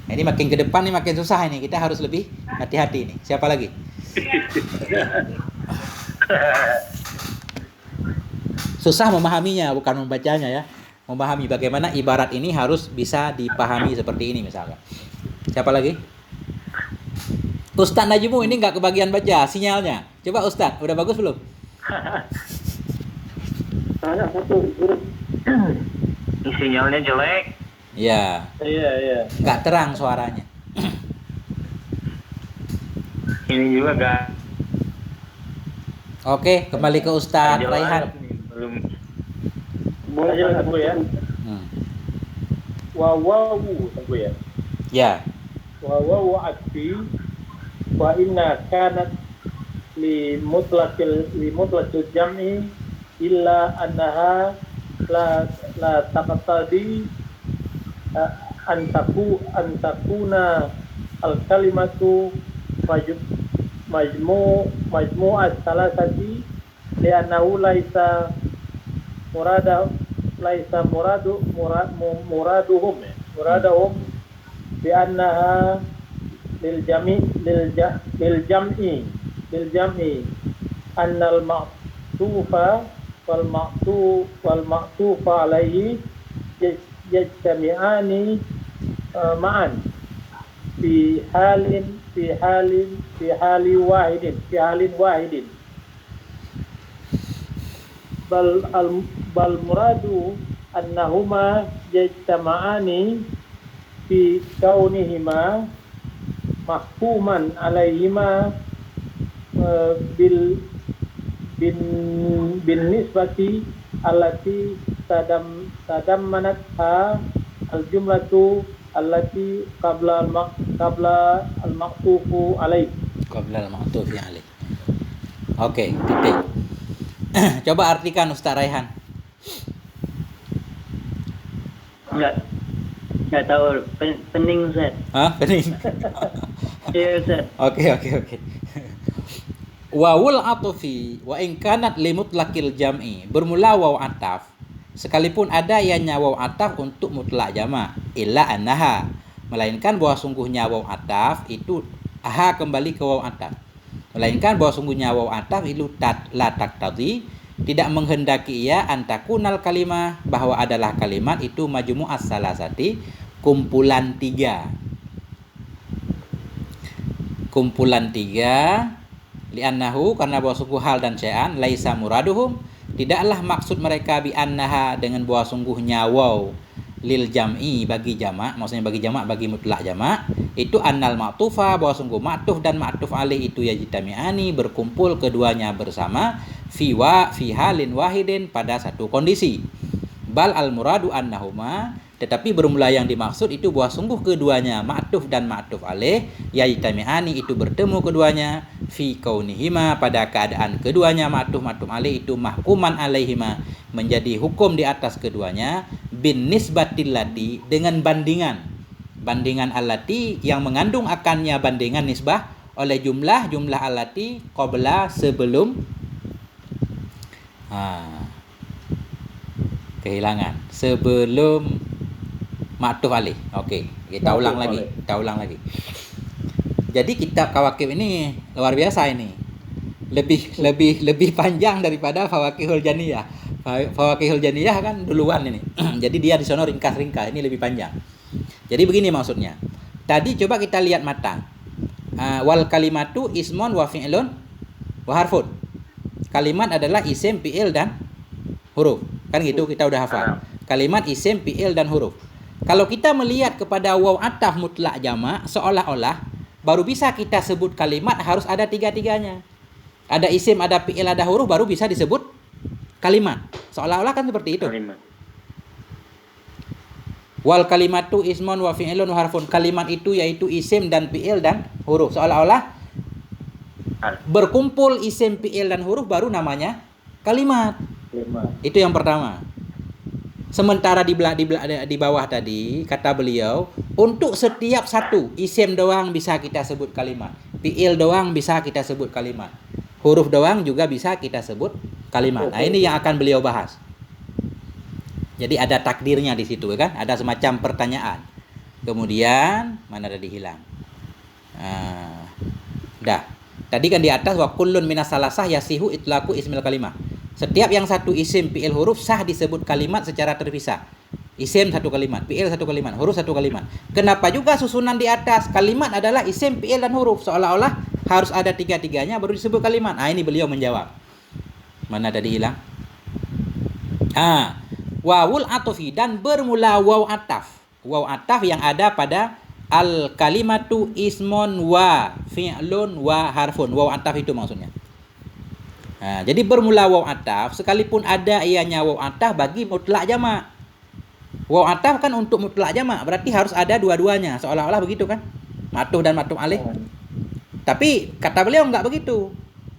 Nah, ini makin ke depan nih makin susah ini, kita harus lebih hati-hati nih. Siapa lagi? Susah memahaminya, bukan membacanya ya. Memahami bagaimana ibarat ini harus bisa dipahami seperti ini misalnya. Siapa lagi? Ustaz Najmu ini nggak kebagian baca sinyalnya. Coba Ustaz, udah bagus belum? Saya satu huruf. Sinyalnya jelek. Iya. Iya. Nggak terang suaranya. Ini juga gak. Oke, kembali ke Ustaz Raihan. Boleh Aja tunggu ya. Wawawu tunggu ya. Ya. Wawawu akti wa inna kanat li mutlaqil jam'i illa annaha la taqtadi antakuna al kalimatu majmu'at salasati li'annahu muraduhum bi'annaha lil jam'i annal ma'tufa wal ma'tufa alaihi yajtami'ani ma'an fi halin wahidin bal muradu annahuma yajtama'ani fi kaunihima mahkuman alaihima bin nisbati allati tadammanatha al jumlatu allati qabla al ma'tufu alaih. Qabla al-ma'tufi alaih. Oke, titik. Coba artikan Ustaz Raihan. Enggak tahu, pening Ustaz. Hah? Pening. Iya Ustaz. Oke. Wawul atufi wa in kanat limutlaqil jam'i. Bermula waw ataf sekalipun ada ianya waw ataf untuk mutlak jamak, illa annaha, melainkan bahwa sungguhnya waw ataf itu aha kembali ke waw ataf. Melainkan bahwa sungguhnya waw ataf itu la taqtadi, tidak menghendaki ia antakunal kalimah, bahwa adalah kalimat itu majmu'as salasati, kumpulan tiga. Kumpulan tiga, li'annahu, karena bahwa sungguh hal dan syai'an, laisa muraduhum, tidaklah maksud mereka bi annaha, dengan bahwa sungguhnya waw lil jam'i, bagi jamak, maksudnya bagi jamak, bagi mutlak jamak, itu annal ma'tufa, bahwa sungguh ma'tuf dan ma'tuf alaih itu yajtami'ani, berkumpul keduanya bersama, fi halin wahidin, pada satu kondisi. Bal al muradu annahuma, tetapi bermula yang dimaksud itu bahwa sungguh keduanya ma'tuf dan ma'tuf alaih yajtami'ani, itu bertemu keduanya, fi kaunihima, pada keadaan keduanya ma'tuf alaih itu mahkuman alaihima, menjadi hukum di atas keduanya, bin nisbatil lati, dengan bandingan allati yang mengandung akannya bandingan nisbah oleh jumlah allati qabla, sebelum kehilangan, sebelum ma'tuf alaih. Oke, kita ulang lagi. Jadi kitab Kawakib ini luar biasa ini. Lebih panjang daripada Fawakihul Janiyah. Fawakihul Janiyah kan duluan ini. Jadi dia di sono ringkas-ringkas, ini lebih panjang. Jadi begini maksudnya. Tadi coba kita lihat matang. Wal kalimatu ismun wa fi'lun wa harfun. Kalimat adalah isim, fi'il dan huruf. Kan gitu, kita udah hafal. Kalimat isim, fi'il dan huruf. Kalau kita melihat kepada waw ataf mutlak jamak, seolah-olah baru bisa kita sebut kalimat harus ada tiga-tiganya. Ada isim, ada fi'il, ada huruf, baru bisa disebut kalimat. Seolah-olah kan seperti itu. Wal kalimatu ismun wa fi'ilun wa harfun. Kalimat itu yaitu isim dan fi'il dan huruf. Seolah-olah berkumpul isim, fi'il dan huruf baru namanya kalimat. Itu yang pertama. Sementara di bawah tadi kata beliau, untuk setiap satu isim doang bisa kita sebut kalimat, fi'il doang bisa kita sebut kalimat, huruf doang juga bisa kita sebut kalimat. Nah, ini yang akan beliau bahas. Jadi ada takdirnya di situ kan, ada semacam pertanyaan. Kemudian mana tadi hilang? Dah. Tadi kan di atas wa kullun minas salasah yasihu itlaqu ismil kalimah. Setiap yang satu isim, fi'il, huruf sah disebut kalimat secara terpisah. Isim satu kalimat, fi'il satu kalimat, huruf satu kalimat. Kenapa juga susunan di atas? Kalimat adalah isim, fi'il dan huruf. Seolah-olah harus ada tiga-tiganya baru disebut kalimat. Nah, ini beliau menjawab. Mana tadi hilang? Wawul atofi, dan bermula waw ataf. Waw ataf yang ada pada al kalimatu ismun wa fi'lun wa harfun. Waw ataf itu maksudnya. Nah, jadi bermula waw ataf sekalipun ada ianya waw ataf bagi mutlak jamak. Waw ataf kan untuk mutlak jamak, berarti harus ada dua-duanya. Seolah-olah begitu kan? Ma'tuf dan ma'tuf alaih. Tapi kata beliau enggak begitu.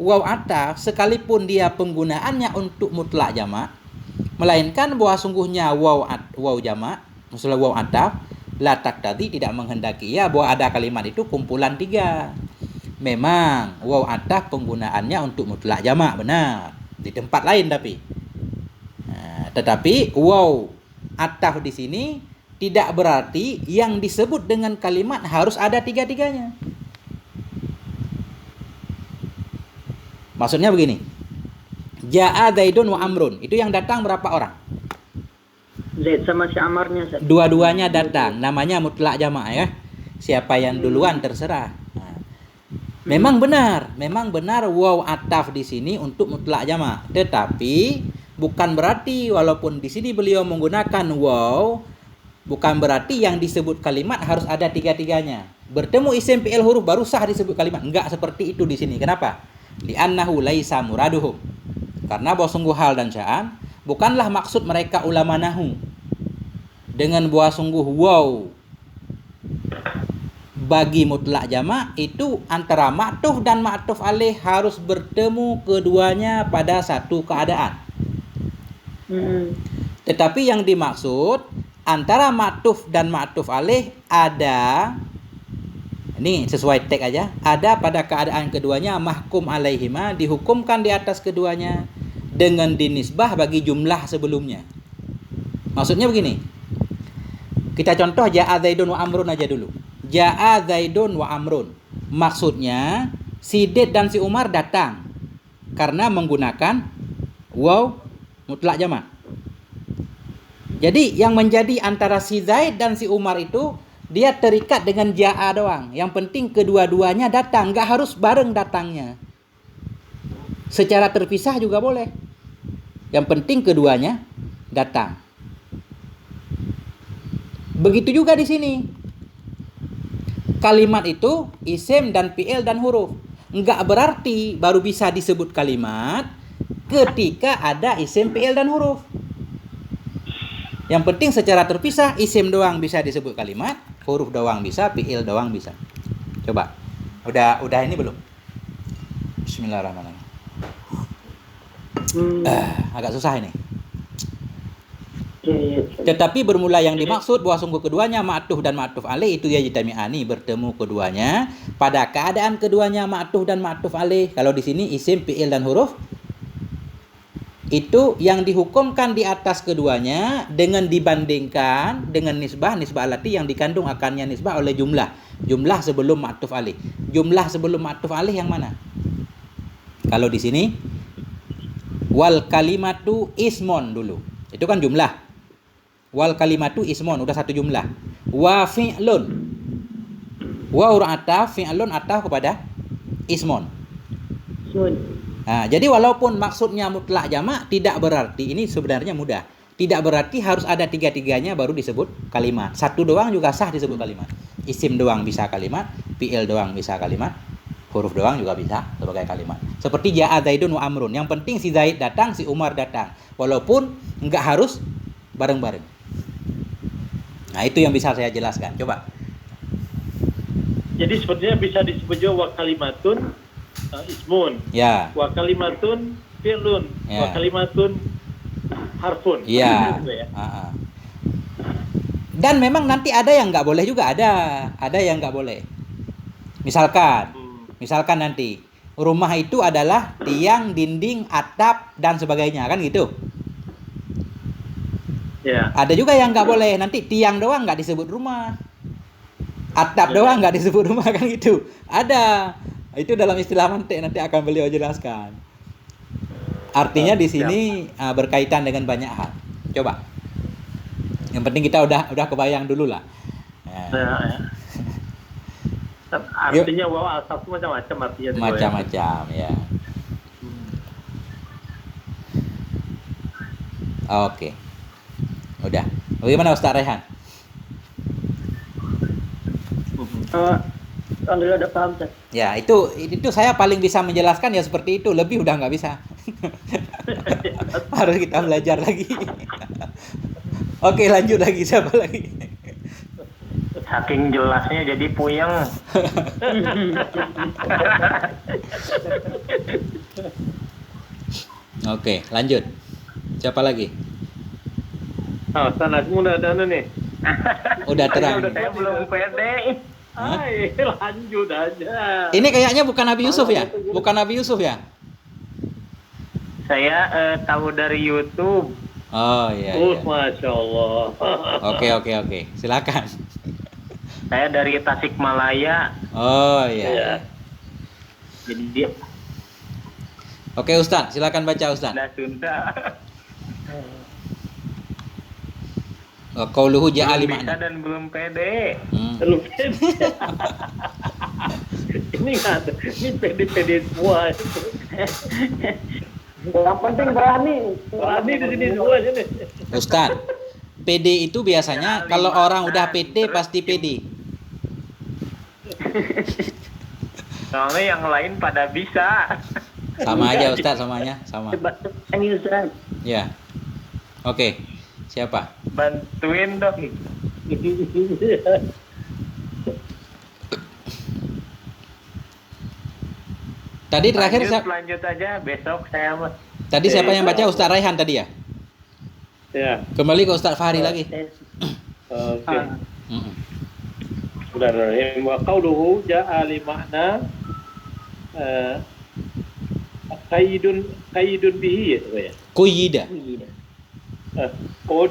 waw ataf sekalipun dia penggunaannya untuk mutlak jamak, melainkan bahwa sungguhnya waw jamak, maksudnya waw ataf, la taqtadi tidak menghendaki ya bahwa ada kalimat itu kumpulan 3. Memang waw ataf penggunaannya untuk mutlak jamak, benar. Di tempat lain tapi. Nah, tetapi waw ataf di sini tidak berarti yang disebut dengan kalimat harus ada 3-3-nya. Maksudnya begini. Ja'a Zaidun wa Amrun. Itu yang datang berapa orang? Zaid sama si Amarnya, Ustaz. Dua-duanya datang. Namanya mutlak jamak ya. Siapa yang duluan terserah. Nah, memang benar waw ataf di sini untuk mutlak jamak. Tetapi bukan berarti walaupun di sini beliau menggunakan waw, bukan berarti yang disebut kalimat harus ada 3-3-nya. Bertemu isim fi'il huruf baru sah disebut kalimat. Enggak seperti itu di sini. Kenapa? Li'annahu laisa muraduhum. Karena bahwa sungguh hal dan sya'an bukanlah maksud mereka ulama nahu. Dengan bahwa sungguh waw bagi mutlak jamak itu antara ma'tuf dan ma'tuf alaih harus bertemu keduanya pada satu keadaan. Tetapi yang dimaksud antara ma'tuf dan ma'tuf alaih ada, ini sesuai teks aja, ada pada keadaan keduanya mahkum alaihima, dihukumkan di atas keduanya dengan dinisbah bagi jumlah sebelumnya. Maksudnya begini, kita contoh ja'a Zaidun wa Amrun aja dulu. Ja'a Zaidun wa Amrun, maksudnya si Zaid dan si Umar datang karena menggunakan waw mutlak jamak. Jadi yang menjadi antara si Zaid dan si Umar itu dia terikat dengan ja'a doang. Yang penting kedua-duanya datang, nggak harus bareng datangnya. Secara terpisah juga boleh. Yang penting keduanya datang. Begitu juga di sini. Kalimat itu isim dan fi'il dan huruf. Nggak berarti baru bisa disebut kalimat ketika ada isim, fi'il dan huruf. Yang penting secara terpisah isim doang bisa disebut kalimat, huruf doang bisa, fi'il doang bisa. Coba. Udah ini belum? Bismillahirrahmanirrahim. Agak susah ini. Tetapi bermula yang dimaksud bahwa sungguh keduanya ma'tuf dan ma'tuf alaih itu ya jitami'ani, bertemu keduanya pada keadaan keduanya ma'tuf dan ma'tuf alaih. Kalau di sini isim, fi'il dan huruf itu yang dihukumkan di atas keduanya dengan dibandingkan dengan nisbah alati yang dikandung akannya nisbah oleh jumlah sebelum ma'tuf alaih. Jumlah sebelum ma'tuf alaih yang mana? Kalau di sini wal kalimatu ismon dulu. Itu kan jumlah. Wal kalimatu ismon udah satu jumlah. Wa fi'lun. Wa huruf ataf, fi'lun ataf kepada ismon. Nah, jadi walaupun maksudnya mutlak jamak tidak berarti, ini sebenarnya mudah. Tidak berarti harus ada 3-3-nya baru disebut kalimat. Satu doang juga sah disebut kalimat. Isim doang bisa kalimat, fi'il doang bisa kalimat, huruf doang juga bisa sebagai kalimat. Seperti ja'a Zaidun wa Amrun. Yang penting si Zaid datang, si Umar datang. Walaupun enggak harus bareng-bareng. Nah, itu yang bisa saya jelaskan. Coba. Jadi sepertinya bisa disebut juga wa kalimatun ismun. Ya. Wa kalimatun fi'lun. Ya. Wa kalimatun harfun. Iya. Gitu ya. Dan memang nanti ada yang nggak boleh juga, ada yang nggak boleh. Misalkan nanti rumah itu adalah tiang, dinding, atap dan sebagainya, kan gitu. Ya. Ada juga yang nggak boleh, nanti tiang doang nggak disebut rumah, atap doang nggak disebut rumah, kan gitu. Ada. Itu dalam istilah mantik nanti akan beliau jelaskan. Artinya di sini berkaitan dengan banyak hal. Coba. Yang penting kita udah kebayang dulu lah. Ya. Artinya waw asal itu macam-macam artinya. Macam-macam ya. Oke. Udah. Bagaimana Ustaz Rehan? Alhamdulillah udah paham, Ustaz. Ya, itu saya paling bisa menjelaskan ya seperti itu, lebih udah nggak bisa. Harus kita belajar lagi. Oke, lanjut lagi, siapa lagi? Saking jelasnya jadi puyeng. Oke, lanjut. Siapa lagi? Oh, sana semua udah ada nih. Udah terang. Saya belum pede. Hai, lanjut aja. Ini kayaknya bukan Nabi Yusuf ya? Bukan Nabi Yusuf ya? Saya tahu dari YouTube. Oh iya. Oh, iya. Masya Allah. Oke. Silakan. Saya dari Tasikmalaya. Oh iya. Ya. Jadi dia Oke Ustadz, silakan baca Ustadz. ada Sunda. Qauluhu ja'ali Belum bisa makna. dan belum pede. Lu pede. Ini nggak ada. Ini pede-pede semua. Yang penting berani. Berani di sini semua sini. Ustadz, PD itu biasanya kalau orang udah PD pasti PD. Soalnya yang lain pada bisa. Sama aja Ustadz, samanya sama. Ini Ustaz. Ya. Oke. Siapa? Bantuin dong. Tadi terakhir Lanjut aja besok saya mah. tadi siapa yang baca? Ustadz Raihan tadi ya? Ya. Kembali ke Ustadz Fahri lagi. Oke. Mm-mm. Bismillahirrahmanirrahim. Wa qauluhu ja'ali makna kaidun bihi ya. Quyida.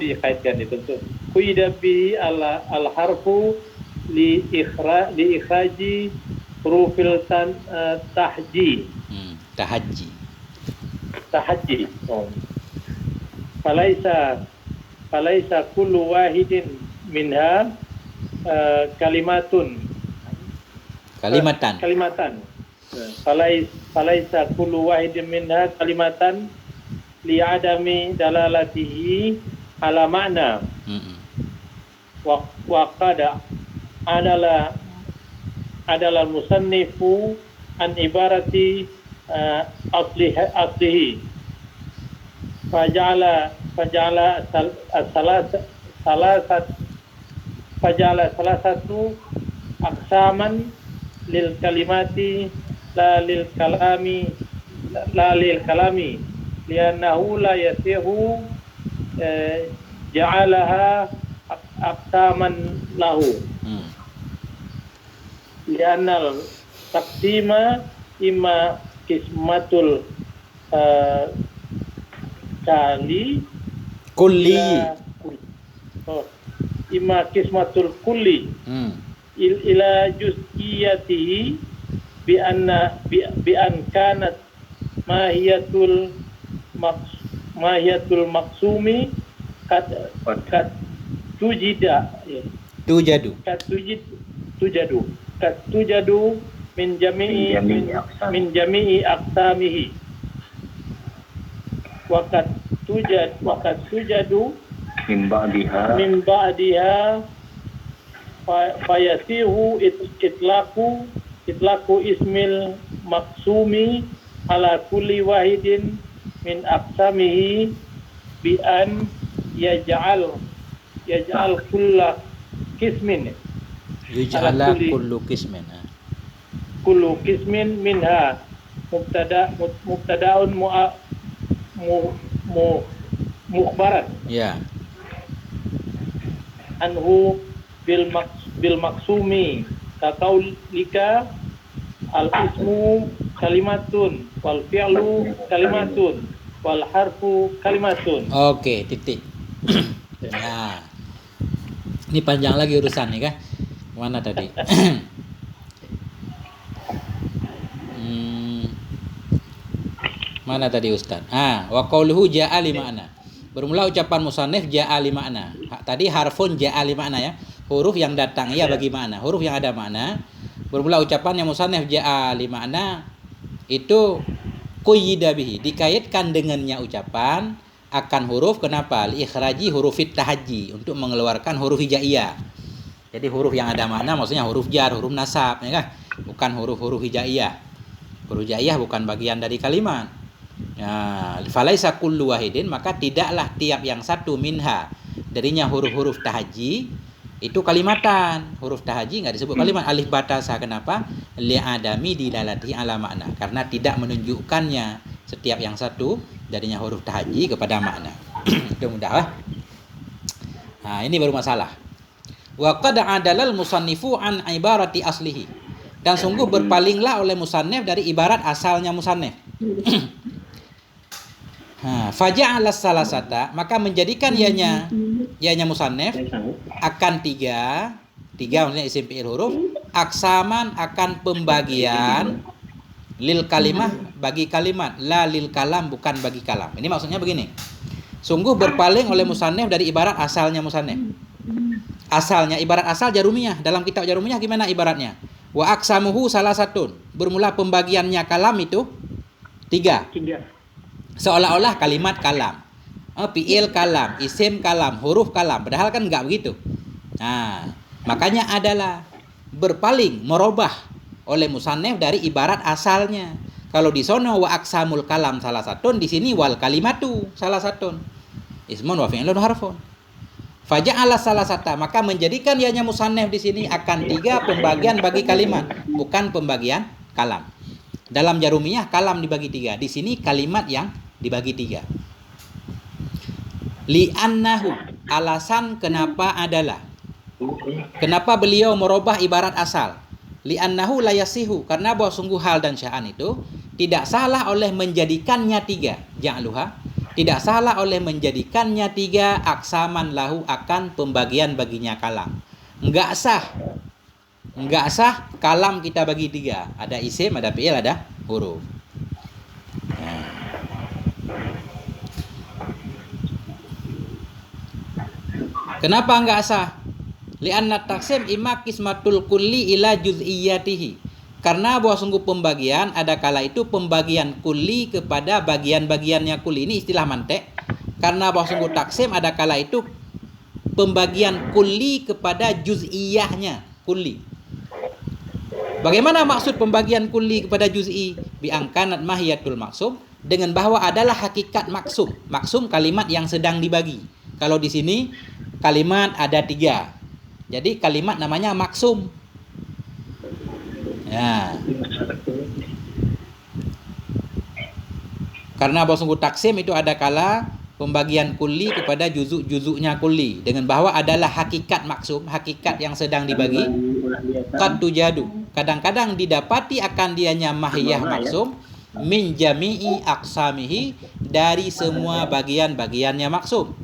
Dikaitkan itu tentu. Quyida bihi al harfu li ikhraji hurufil tahji. Tahajji. Tahajji. Falaisa kullu wahidin minha kalimatan. Falaisa kullu wahidin minha kalimatan li'adami dalalatihi ala ma'na. Wa qada adalah musannifu an ibarati aslihi faja'ala salasatu aqsaman lil kalimati la lil kalami liannahu la yasihu ja'alaha aqsaman lahu liannal taqsima imma kismatul imma kismatul kulli ila juz'iyatihi bi an kanat mahiyatul maksumi kat tujadu min jami'i aqsamihi wakat tujadu min ba'diha fayasihu itlaqu ismil maksumi ala kulli wahidin min aqsamihi bi an yaj'al kulla qismin Yuj'ala kullu qismin. Kullu qismin minha mubtada'un mukhbaran Ya. anhu bil maksumi kaqaulika al ismu kalimatun wal fi'lu kalimatun wal harfu kalimatun. Oke, titik. Nah. Ini panjang lagi urusan nih kan. Mana tadi? Mana tadi Ustaz? Wa qauluhu ja'ali ma'na. Bermula ucapan musannif ja'ali ma'na. Tadi harfun ja'ali ma'na ya. Huruf yang datang ya bagi makna. Huruf yang ada makna. Bermula ucapan yang musannif ja'ali ma'na itu quyida bihi, dikaitkan dengannya ucapan akan huruf. Kenapa? Li ikhraji hurufit tahajji, untuk mengeluarkan huruf hijaiyah. Jadi huruf yang ada makna maksudnya huruf jar, huruf nasab ya kan? Bukan huruf-huruf hijaiyah. Huruf hijaiyah bukan bagian dari kalimat. Ya, falaisa kullu wahidin, maka tidaklah tiap yang satu minha darinya huruf-huruf tahajji itu kalimatan. Huruf tahaji nggak disebut kalimat. Alif batasa, kenapa? Li'adami dilalati ala makna, karena tidak menunjukkannya setiap yang satu darinya huruf tahaji kepada makna. Itu mudah lah. Nah, ini baru masalah. Wa qad adalal musannifu an ibarati aslihi, dan sungguh berpalinglah oleh musannif dari ibarat asalnya musannif. Faja'ala salasata, maka menjadikan ianya musannif akan tiga maksudnya isim fi'il huruf, aksaman akan pembagian, lil kalimah bagi kalimat, la lil kalam bukan bagi kalam. Ini maksudnya begini. Sungguh berpaling oleh musannif dari ibarat asalnya musannif. Asalnya ibarat asal Jarumiyah. Dalam kitab Jarumiyah gimana ibaratnya? Wa aksamuhu salasatun. Bermula pembagiannya kalam itu tiga. Seolah-olah kalimat kalam, fi'il kalam, isim kalam, huruf kalam. Padahal kan enggak begitu. Nah, makanya adalah berpaling, merubah oleh musannif dari ibarat asalnya. Kalau di sono wa aksamul kalam salasatun, di sini wal kalimatu salasatun. Ismun wa fi'lun harfun. Faja'ala salasata, maka menjadikan ianya musannif di sini akan tiga pembagian bagi kalimat, bukan pembagian kalam. Dalam Jarumiyah kalam dibagi tiga, di sini kalimat yang dibagi tiga. Li'annahu, alasan kenapa adalah, kenapa beliau merubah ibarat asal. Li'annahu layasihu, karena bahwa sungguh hal dan sya'an itu tidak salah oleh menjadikannya tiga. Ja'luha, tidak salah oleh menjadikannya tiga aksaman lahu akan pembagian baginya kalam. Enggak sah kalam kita bagi tiga. Ada isim, ada fi'il, ada huruf. Kenapa enggak sah? Li'anna taksim imma qismatul kulli ila juz'iyatihi. Karena bahwa sungguh pembagian ada kala itu pembagian kulli kepada bagian-bagiannya kulli. Ini istilah mantek. Karena bahwa sungguh taksim ada kala itu pembagian kulli kepada juz'iyahnya kulli. Bagaimana maksud pembagian kulli kepada juz'i? Biangkanat mahiyatul maksum, dengan bahwa adalah hakikat maksum. Maksum kalimat yang sedang dibagi. Kalau di sini kalimat ada tiga, jadi kalimat namanya maksum. Ya. Karena bahwa sungguh taksim itu ada kala pembagian kulli kepada juzuk-juzuknya kulli, dengan bahwa adalah hakikat maksum, hakikat yang sedang dibagi. Qad tujadu, kadang-kadang didapati akan dianya mahiyah maksum min jami'i aqsamihi, dari semua bagian-bagiannya maksum.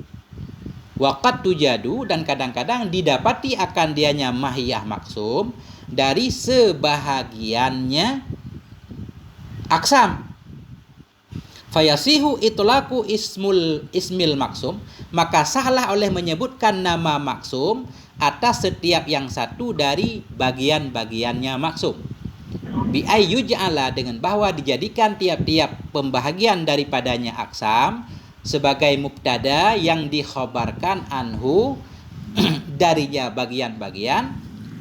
Waqad tujadu, dan kadang-kadang didapati akan dianya mahiyah maksum dari sebahagiannya aksam. Fayasihu itlaku ismil maksum, maka sahlah oleh menyebutkan nama maksum atas setiap yang satu dari bagian-bagiannya maksum. Bi ayyuj'ala, dengan bahwa dijadikan tiap-tiap pembahagian daripadanya aksam sebagai mubtada yang dikhabarkan anhu darinya bagian-bagian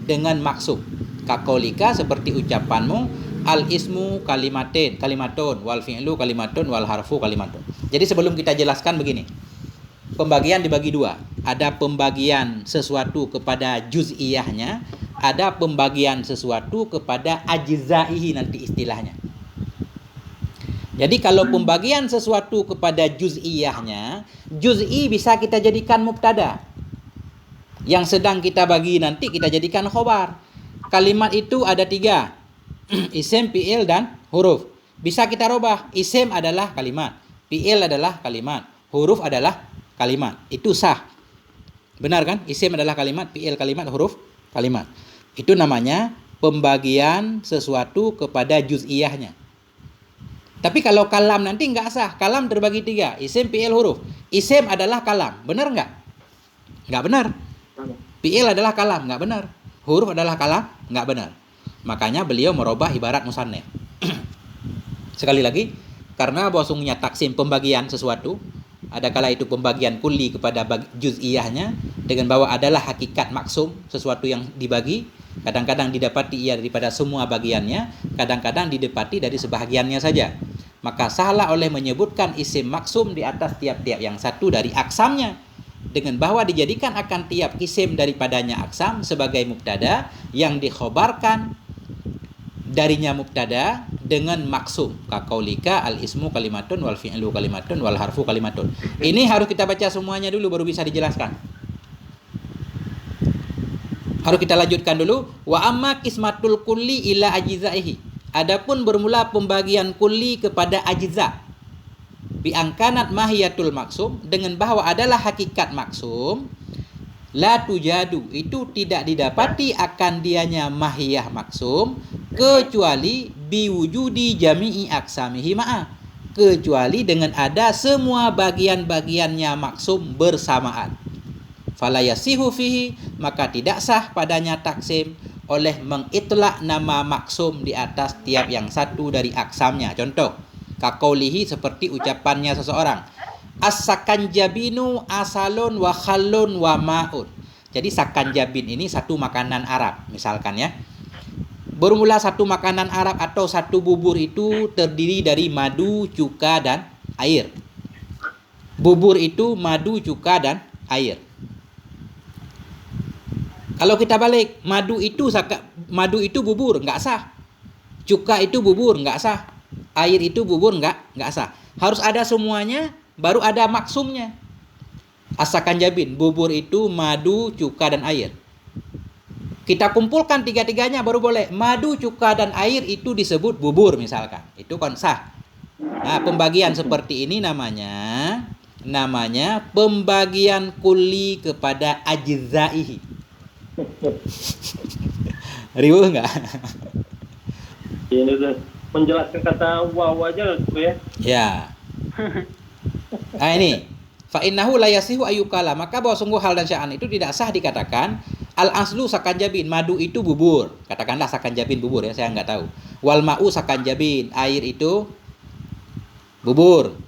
dengan maksum. Kakolika, seperti ucapanmu, al ismu kalimatun wal fi'lu kalimatun wal harfu kalimatun. Jadi sebelum kita jelaskan begini, pembagian dibagi dua. Ada pembagian sesuatu kepada juz'iyahnya, ada pembagian sesuatu kepada ajzaihi nanti istilahnya. Jadi kalau pembagian sesuatu kepada juz'iyahnya, juz'i bisa kita jadikan mubtada. Yang sedang kita bagi nanti kita jadikan khobar. Kalimat itu ada tiga, isim, fi'il, dan huruf. Bisa kita robah, isim adalah kalimat, fi'il adalah kalimat, huruf adalah kalimat. Itu sah. Benar kan? Isim adalah kalimat, fi'il kalimat, huruf kalimat. Itu namanya pembagian sesuatu kepada juz'iyahnya. Tapi kalau kalam nanti enggak sah. Kalam terbagi tiga, isim, fi'il, huruf. Isim adalah kalam, benar enggak? Enggak benar. Fi'il adalah kalam, enggak benar. Huruf adalah kalam, enggak benar. Makanya beliau merubah ibarat musannif. Sekali lagi, karena bahwasanya taksim pembagian sesuatu, ada kala itu pembagian kulli kepada juz'iyahnya, dengan bahwa adalah hakikat maksum, sesuatu yang dibagi. Kadang-kadang didapati ia daripada semua bagiannya, kadang-kadang didapati dari sebahagiannya saja. Maka salah oleh menyebutkan isim maksum di atas tiap-tiap yang satu dari aksamnya, dengan bahwa dijadikan akan tiap isim daripadanya aksam sebagai mubtada yang dikhobarkan darinya mubtada dengan maksum kaqaulika al ismu kalimatun wal fi'lu kalimatun wal harfu kalimatun. Ini harus kita baca semuanya dulu baru bisa dijelaskan. Harus kita lanjutkan dulu. Wa amma qismatul kulli ila ajzaihi. Adapun bermula pembagian kulli kepada ajza. Bi angkanat mahiyatul maksum, dengan bahwa adalah hakikat maksum, la tujadu, itu tidak didapati akan dianya mahiyah maksum kecuali biwujudi jami'i aksamihi ma'a, kecuali dengan ada semua bagian-bagiannya maksum bersamaan. Fala yasihu fihi, maka tidak sah padanya taksim oleh mengitlak nama maksum di atas tiap yang satu dari aksamnya. Contoh, kaqaulihi, seperti ucapannya seseorang, as-sakanjabinu asalun wa khallun wa ma'un. Jadi sakanjabin ini satu makanan Arab, misalkan ya. Bermula satu makanan Arab atau satu bubur itu terdiri dari madu, cuka, dan air. Bubur itu madu, cuka, dan air. Kalau kita balik, madu itu bubur, nggak sah. Cuka itu bubur, nggak sah. Air itu bubur, nggak sah. Harus ada semuanya, baru ada maksumnya. Asakan jabin, bubur itu madu, cuka, dan air. Kita kumpulkan tiga-tiganya baru boleh. Madu, cuka, dan air itu disebut bubur misalkan. Itu kan sah. Nah, pembagian seperti ini namanya pembagian kulli kepada ajzaihi. Riuh nggak? Ini udah menjelaskan kata wow aja tuh ya. Ya. Nah ini, fa innahu la yasihu ayyukala, maka bahwa sungguh hal dan sya'an itu tidak sah dikatakan al aslu sakanjabin, madu itu bubur. Katakanlah sakanjabin bubur ya, saya nggak tahu. Wal ma'u sakanjabin, air itu bubur.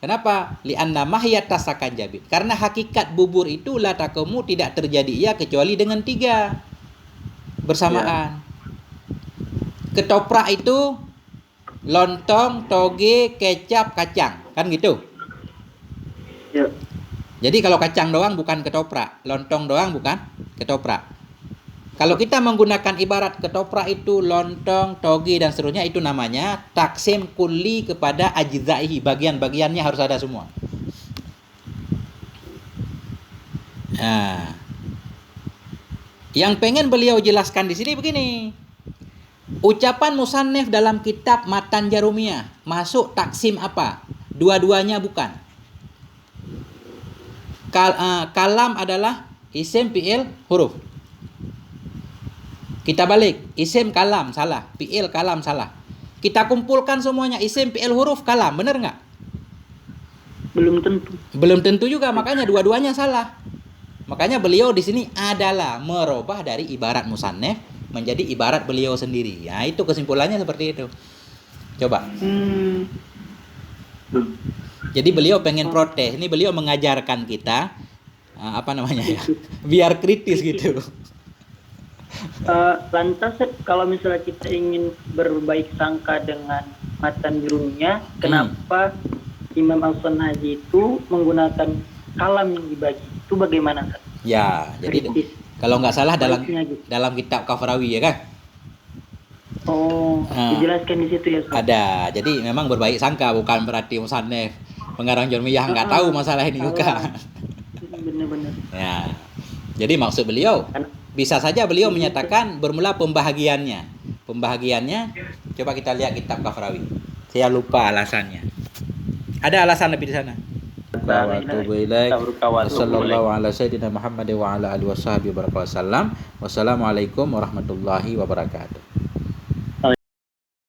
Kenapa? Li'anna mahiyata sakanjabin. Karena hakikat bubur itu la takumu, tidak terjadi ia kecuali dengan tiga bersamaan. Ketoprak itu lontong, toge, kecap, kacang. Kan gitu? Ya. Jadi kalau kacang doang bukan ketoprak, lontong doang bukan ketoprak. Kalau kita menggunakan ibarat ketoprak itu lontong, toge, dan seterusnya, itu namanya taksim kulli kepada ajzaihi. Bagian-bagiannya harus ada semua. Nah, yang pengen beliau jelaskan di sini begini. Ucapan musannif dalam kitab Matan Jarumiyah masuk taksim apa? Dua-duanya bukan. Kalam adalah isim, fi'il, huruf. Kita balik, isim kalam salah, fi'il kalam salah. Kita kumpulkan semuanya, isim, fi'il, huruf, kalam, benar nggak? Belum tentu. Belum tentu juga, makanya dua-duanya salah. Makanya beliau di sini adalah merubah dari ibarat musannif menjadi ibarat beliau sendiri. Ya, itu kesimpulannya seperti itu. Coba. Jadi beliau pengen protes. Ini beliau mengajarkan kita biar kritis gitu. Lantas kalau misalnya kita ingin berbaik sangka dengan Matan Jarumiyah, kenapa Imam Al-Sanhaji itu menggunakan kalam yang dibagi? Itu bagaimana? Ya, jadi kalau nggak salah dalam kitab Kafrawi ya kan? Oh, dijelaskan di situ ya. Ada. Jadi memang berbaik sangka, bukan berarti musannif pengarang Jarumiyah nggak tahu masalah ini juga. Benar-benar. Ya. Jadi maksud beliau, bisa saja beliau menyatakan bermula pembahagiannya. Pembahagiannya, coba kita lihat kitab Kafrawi. Saya lupa alasannya. Ada alasan lebih di sana. Sallallahu ala sayyidina Muhammad wa ala alihi wasallam. Wassalamualaikum warahmatullahi wabarakatuh.